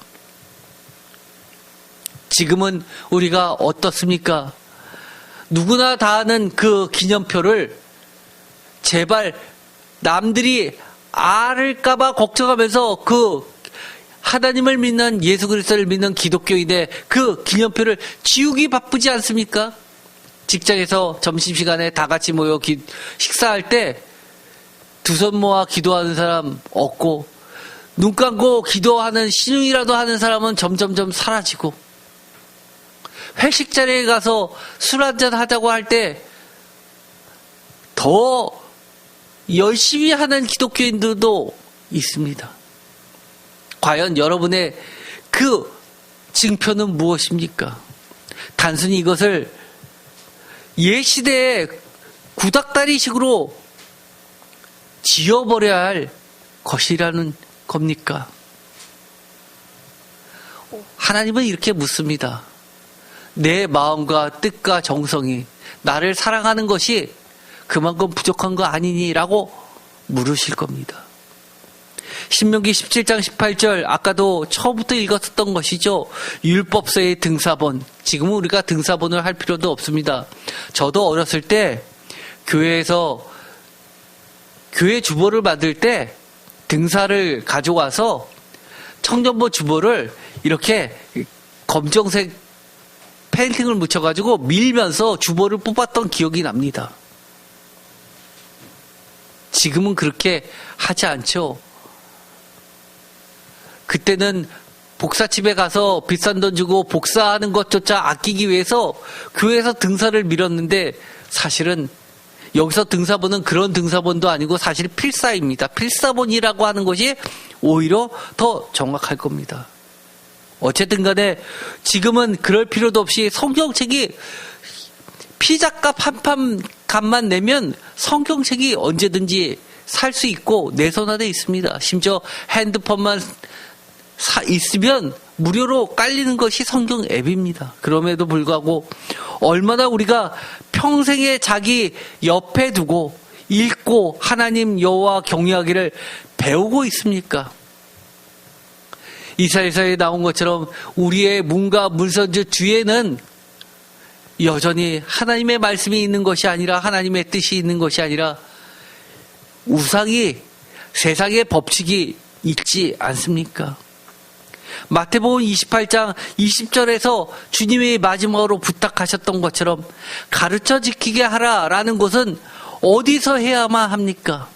지금은 우리가 어떻습니까? 누구나 다 아는 그 기념표를 제발 남들이 알을까봐 걱정하면서 그 하나님을 믿는 예수 그리스도를 믿는 기독교인의 그 기념표를 지우기 바쁘지 않습니까? 직장에서 점심시간에 다 같이 모여 식사할 때 두 손 모아 기도하는 사람 없고, 눈 감고 기도하는 신용이라도 하는 사람은 점점점 사라지고, 회식 자리에 가서 술 한잔 하자고 할 때 더 열심히 하는 기독교인들도 있습니다. 과연 여러분의 그 증표는 무엇입니까? 단순히 이것을 옛 시대의 구닥다리식으로 지워버려야 할 것이라는 겁니까? 하나님은 이렇게 묻습니다. 내 마음과 뜻과 정성이 나를 사랑하는 것이 그만큼 부족한 거 아니니? 라고 물으실 겁니다. 신명기 17장 18절, 아까도 처음부터 읽었었던 것이죠. 율법서의 등사본. 지금은 우리가 등사본을 할 필요도 없습니다. 저도 어렸을 때 교회에서 교회 주보를 만들 때 등사를 가져와서 청년부 주보를 이렇게 검정색 페인팅을 묻혀가지고 밀면서 주보를 뽑았던 기억이 납니다. 지금은 그렇게 하지 않죠. 그때는 복사집에 가서 비싼 돈 주고 복사하는 것조차 아끼기 위해서 교회에서 등사를 밀었는데, 사실은 여기서 등사본은 그런 등사본도 아니고 사실 필사입니다. 필사본이라고 하는 것이 오히려 더 정확할 겁니다. 어쨌든 간에 지금은 그럴 필요도 없이 성경책이 피자값 한 판 값만 내면 성경책이 언제든지 살 수 있고 내 손 안에 있습니다. 심지어 핸드폰만 있으면 무료로 깔리는 것이 성경 앱입니다. 그럼에도 불구하고 얼마나 우리가 평생에 자기 옆에 두고 읽고 하나님 여호와 경외하기를 배우고 있습니까? 이사야서에 나온 것처럼 우리의 문과 문선주 뒤에는 여전히 하나님의 말씀이 있는 것이 아니라, 하나님의 뜻이 있는 것이 아니라 우상이, 세상의 법칙이 있지 않습니까? 마태복음 28장 20절에서 주님이 마지막으로 부탁하셨던 것처럼 가르쳐 지키게 하라라는 것은 어디서 해야만 합니까?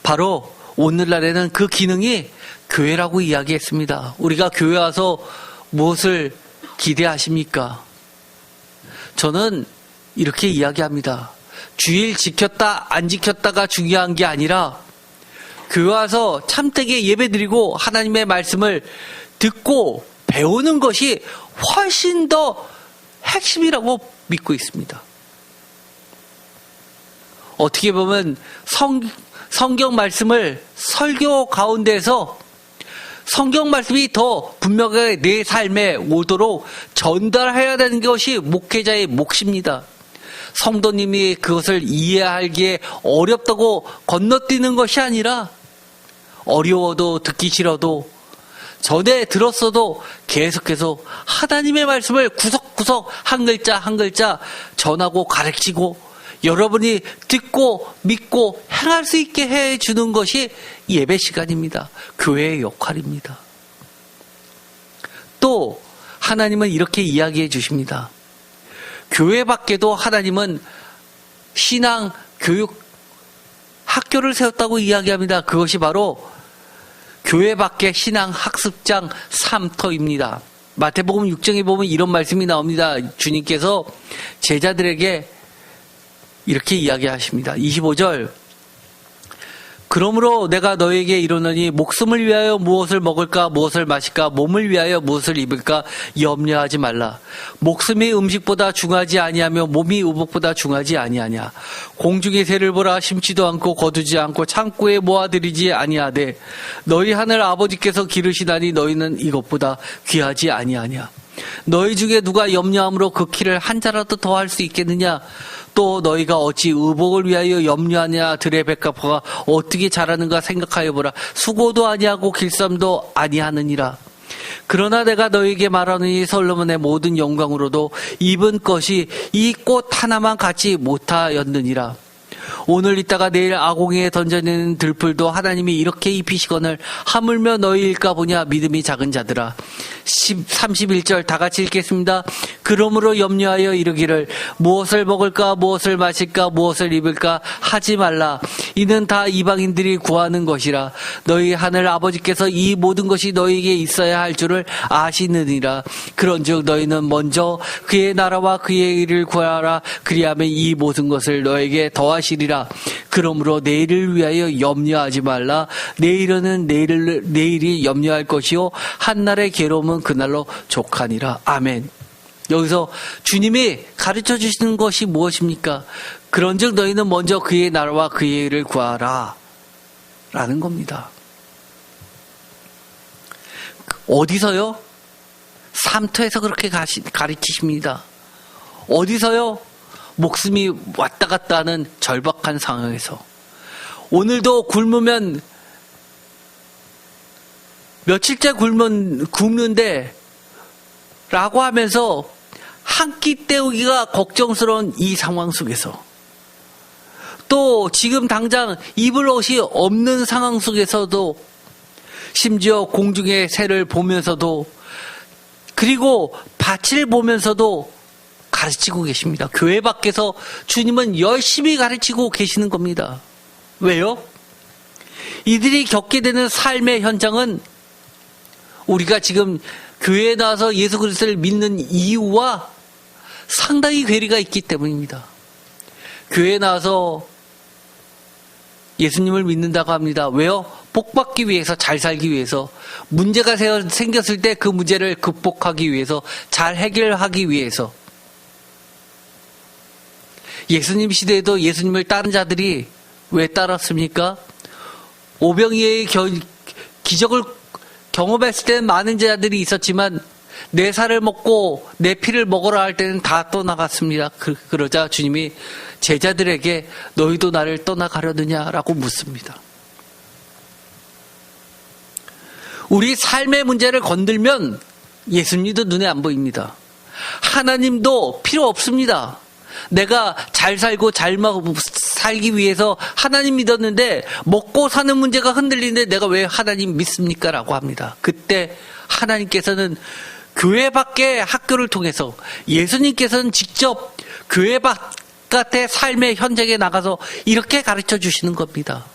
바로 오늘날에는 그 기능이 교회라고 이야기했습니다. 우리가 교회 와서 무엇을 기대하십니까? 저는 이렇게 이야기합니다. 주일 지켰다 안 지켰다가 중요한 게 아니라 교회 와서 참되게 예배드리고 하나님의 말씀을 듣고 배우는 것이 훨씬 더 핵심이라고 믿고 있습니다. 어떻게 보면 성경 말씀을 설교 가운데서 성경 말씀이 더 분명하게 내 삶에 오도록 전달해야 되는 것이 목회자의 몫입니다. 성도님이 그것을 이해하기에 어렵다고 건너뛰는 것이 아니라, 어려워도 듣기 싫어도 전에 들었어도 계속해서 하나님의 말씀을 구석구석 한 글자 한 글자 전하고 가르치고 여러분이 듣고 믿고 행할 수 있게 해주는 것이 예배 시간입니다. 교회의 역할입니다. 또 하나님은 이렇게 이야기해 주십니다. 교회 밖에도 하나님은 신앙 교육 학교를 세웠다고 이야기합니다. 그것이 바로 교회 밖의 신앙 학습장 3터입니다. 마태복음 6장에 보면 이런 말씀이 나옵니다. 주님께서 제자들에게 이렇게 이야기하십니다. 25절, 그러므로 내가 너에게 이르노니 목숨을 위하여 무엇을 먹을까 무엇을 마실까 몸을 위하여 무엇을 입을까 염려하지 말라. 목숨이 음식보다 중하지 아니하며 몸이 의복보다 중하지 아니하냐. 공중의 새를 보라. 심지도 않고 거두지 않고 창고에 모아들이지 아니하되 너희 하늘 아버지께서 기르시나니 너희는 이것보다 귀하지 아니하냐. 너희 중에 누가 염려함으로 그 키를 한 자라도 더 할 수 있겠느냐. 또 너희가 어찌 의복을 위하여 염려하냐. 들의 백합화가 어떻게 자라는가 생각하여 보라. 수고도 아니하고 길쌈도 아니하느니라. 그러나 내가 너희에게 말하노니 솔로몬의 모든 영광으로도 입은 것이 이 꽃 하나만 갖지 못하였느니라. 오늘 있다가 내일 아공에 던져내는 들풀도 하나님이 이렇게 입히시거늘 하물며 너희일까 보냐. 믿음이 작은 자들아. 31절 다 같이 읽겠습니다. 그러므로 염려하여 이르기를 무엇을 먹을까 무엇을 마실까 무엇을 입을까 하지 말라. 이는 다 이방인들이 구하는 것이라. 너희 하늘 아버지께서 이 모든 것이 너희에게 있어야 할 줄을 아시느니라. 그런즉 너희는 먼저 그의 나라와 그의 일을 구하라. 그리하면 이 모든 것을 너에게 더하시리라. 그러므로 내일을 위하여 염려하지 말라. 내일은 내일이 염려할 것이요 한날의 괴로움은 그날로 족하니라. 아멘. 여기서 주님이 가르쳐 주시는 것이 무엇입니까? 그런즉 너희는 먼저 그의 나라와 그의 일을 구하라 라는 겁니다. 어디서요? 삼터에서 그렇게 가르치십니다. 어디서요? 목숨이 왔다 갔다 하는 절박한 상황에서. 오늘도 굶으면 며칠째 굶는데 라고 하면서 한 끼 때우기가 걱정스러운 이 상황 속에서, 또 지금 당장 입을 옷이 없는 상황 속에서도, 심지어 공중의 새를 보면서도, 그리고 밭을 보면서도 가르치고 계십니다. 교회 밖에서 주님은 열심히 가르치고 계시는 겁니다. 왜요? 이들이 겪게 되는 삶의 현장은 우리가 지금 교회에 나와서 예수 그리스도를 믿는 이유와 상당히 괴리가 있기 때문입니다. 교회에 나와서 예수님을 믿는다고 합니다. 왜요? 복받기 위해서, 잘 살기 위해서, 문제가 생겼을 때 그 문제를 극복하기 위해서, 잘 해결하기 위해서. 예수님 시대에도 예수님을 따른 자들이 왜 따랐습니까? 오병이의 기적을 경험했을 때는 많은 자들이 있었지만 내 살을 먹고 내 피를 먹으라 할 때는 다 떠나갔습니다. 그러자 주님이 제자들에게 너희도 나를 떠나가려느냐라고 묻습니다. 우리 삶의 문제를 건들면 예수님도 눈에 안 보입니다. 하나님도 필요 없습니다. 내가 잘 살고 잘 살기 위해서 하나님 믿었는데 먹고 사는 문제가 흔들리는데 내가 왜 하나님 믿습니까? 라고 합니다. 그때 하나님께서는 교회 밖의 학교를 통해서, 예수님께서는 직접 교회 바깥의 삶의 현장에 나가서 이렇게 가르쳐 주시는 겁니다.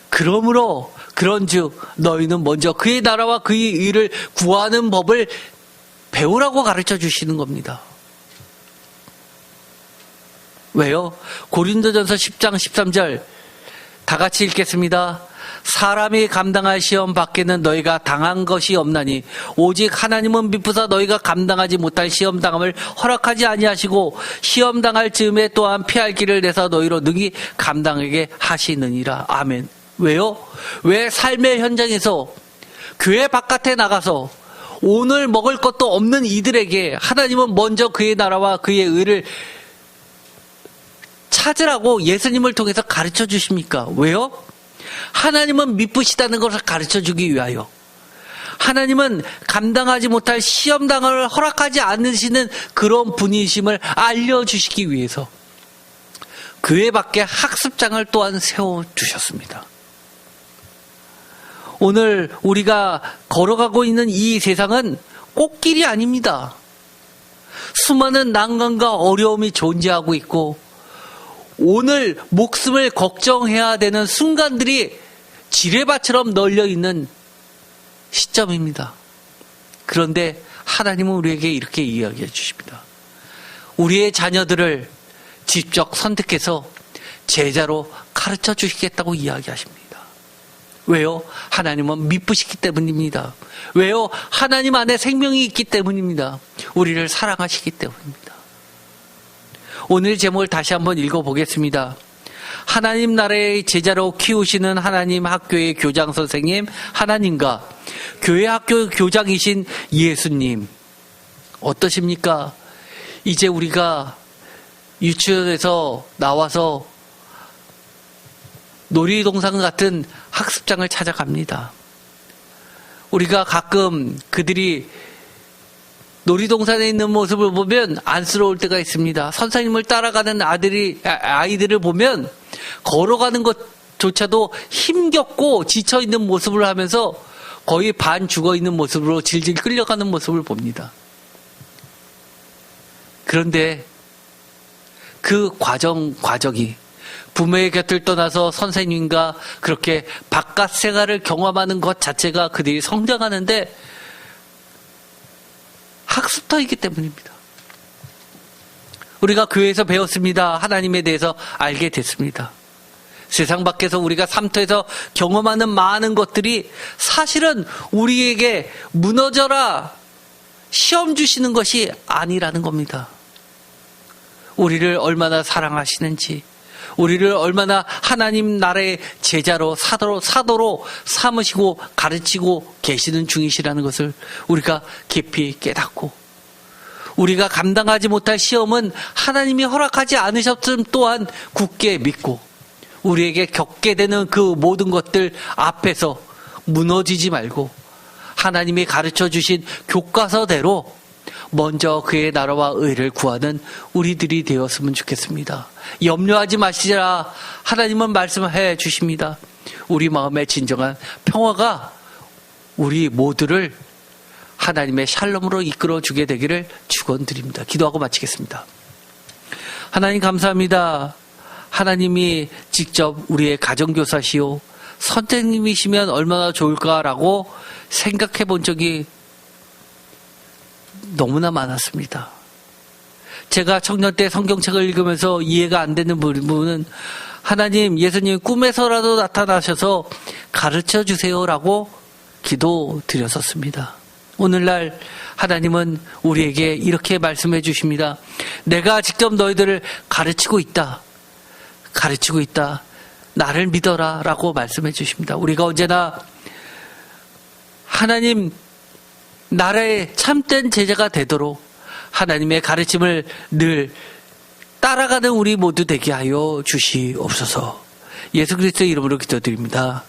그러므로 그런즉 너희는 먼저 그의 나라와 그의 의를 구하는 법을 배우라고 가르쳐 주시는 겁니다. 왜요? 고린도전서 10장 13절 다 같이 읽겠습니다. 사람이 감당할 시험 밖에는 너희가 당한 것이 없나니 오직 하나님은 미쁘사 너희가 감당하지 못할 시험 당함을 허락하지 아니하시고 시험 당할 즈음에 또한 피할 길을 내서 너희로 능히 감당하게 하시느니라. 아멘. 왜요? 왜 삶의 현장에서 교회 바깥에 나가서 오늘 먹을 것도 없는 이들에게 하나님은 먼저 그의 나라와 그의 의를 찾으라고 예수님을 통해서 가르쳐 주십니까? 왜요? 하나님은 미쁘시다는 것을 가르쳐 주기 위하여, 하나님은 감당하지 못할 시험당을 허락하지 않으시는 그런 분이심을 알려주시기 위해서 교회 밖에 학습장을 또한 세워주셨습니다. 오늘 우리가 걸어가고 있는 이 세상은 꽃길이 아닙니다. 수많은 난관과 어려움이 존재하고 있고 오늘 목숨을 걱정해야 되는 순간들이 지뢰밭처럼 널려 있는 시점입니다. 그런데 하나님은 우리에게 이렇게 이야기해 주십니다. 우리의 자녀들을 직접 선택해서 제자로 가르쳐 주시겠다고 이야기하십니다. 왜요? 하나님은 미쁘시기 때문입니다. 왜요? 하나님 안에 생명이 있기 때문입니다. 우리를 사랑하시기 때문입니다. 오늘 제목을 다시 한번 읽어보겠습니다. 하나님 나라의 제자로 키우시는 하나님 학교의 교장 선생님 하나님과 교회 학교 교장이신 예수님, 어떠십니까? 이제 우리가 유치원에서 나와서 놀이동산 같은 학습장을 찾아갑니다. 우리가 가끔 그들이 놀이동산에 있는 모습을 보면 안쓰러울 때가 있습니다. 선생님을 따라가는 아이들을 보면 걸어가는 것조차도 힘겹고 지쳐있는 모습을 하면서 거의 반 죽어있는 모습으로 질질 끌려가는 모습을 봅니다. 그런데 그 과정이 부모의 곁을 떠나서 선생님과 그렇게 바깥 생활을 경험하는 것 자체가 그들이 성장하는데 학습터이기 때문입니다. 우리가 교회에서 배웠습니다. 하나님에 대해서 알게 됐습니다. 세상 밖에서 우리가 삶터에서 경험하는 많은 것들이 사실은 우리에게 무너져라 시험 주시는 것이 아니라는 겁니다. 우리를 얼마나 사랑하시는지, 우리를 얼마나 하나님 나라의 제자로 사도로 삼으시고 가르치고 계시는 중이시라는 것을 우리가 깊이 깨닫고, 우리가 감당하지 못할 시험은 하나님이 허락하지 않으셨음 또한 굳게 믿고, 우리에게 겪게 되는 그 모든 것들 앞에서 무너지지 말고 하나님이 가르쳐 주신 교과서대로 먼저 그의 나라와 의를 구하는 우리들이 되었으면 좋겠습니다. 염려하지 마시라 하나님은 말씀해 주십니다. 우리 마음의 진정한 평화가 우리 모두를 하나님의 샬롬으로 이끌어 주게 되기를 축원드립니다. 기도하고 마치겠습니다. 하나님 감사합니다. 하나님이 직접 우리의 가정교사시오 선생님이시면 얼마나 좋을까라고 생각해 본 적이 너무나 많았습니다. 제가 청년 때 성경책을 읽으면서 이해가 안 되는 부분은 하나님, 예수님 꿈에서라도 나타나셔서 가르쳐 주세요라고 기도드렸었습니다. 오늘날 하나님은 우리에게 이렇게 말씀해 주십니다. 내가 직접 너희들을 가르치고 있다. 나를 믿어라 라고 말씀해 주십니다. 우리가 언제나 하나님 나라의 참된 제자가 되도록 하나님의 가르침을 늘 따라가는 우리 모두 되게 하여 주시옵소서. 예수 그리스도의 이름으로 기도드립니다.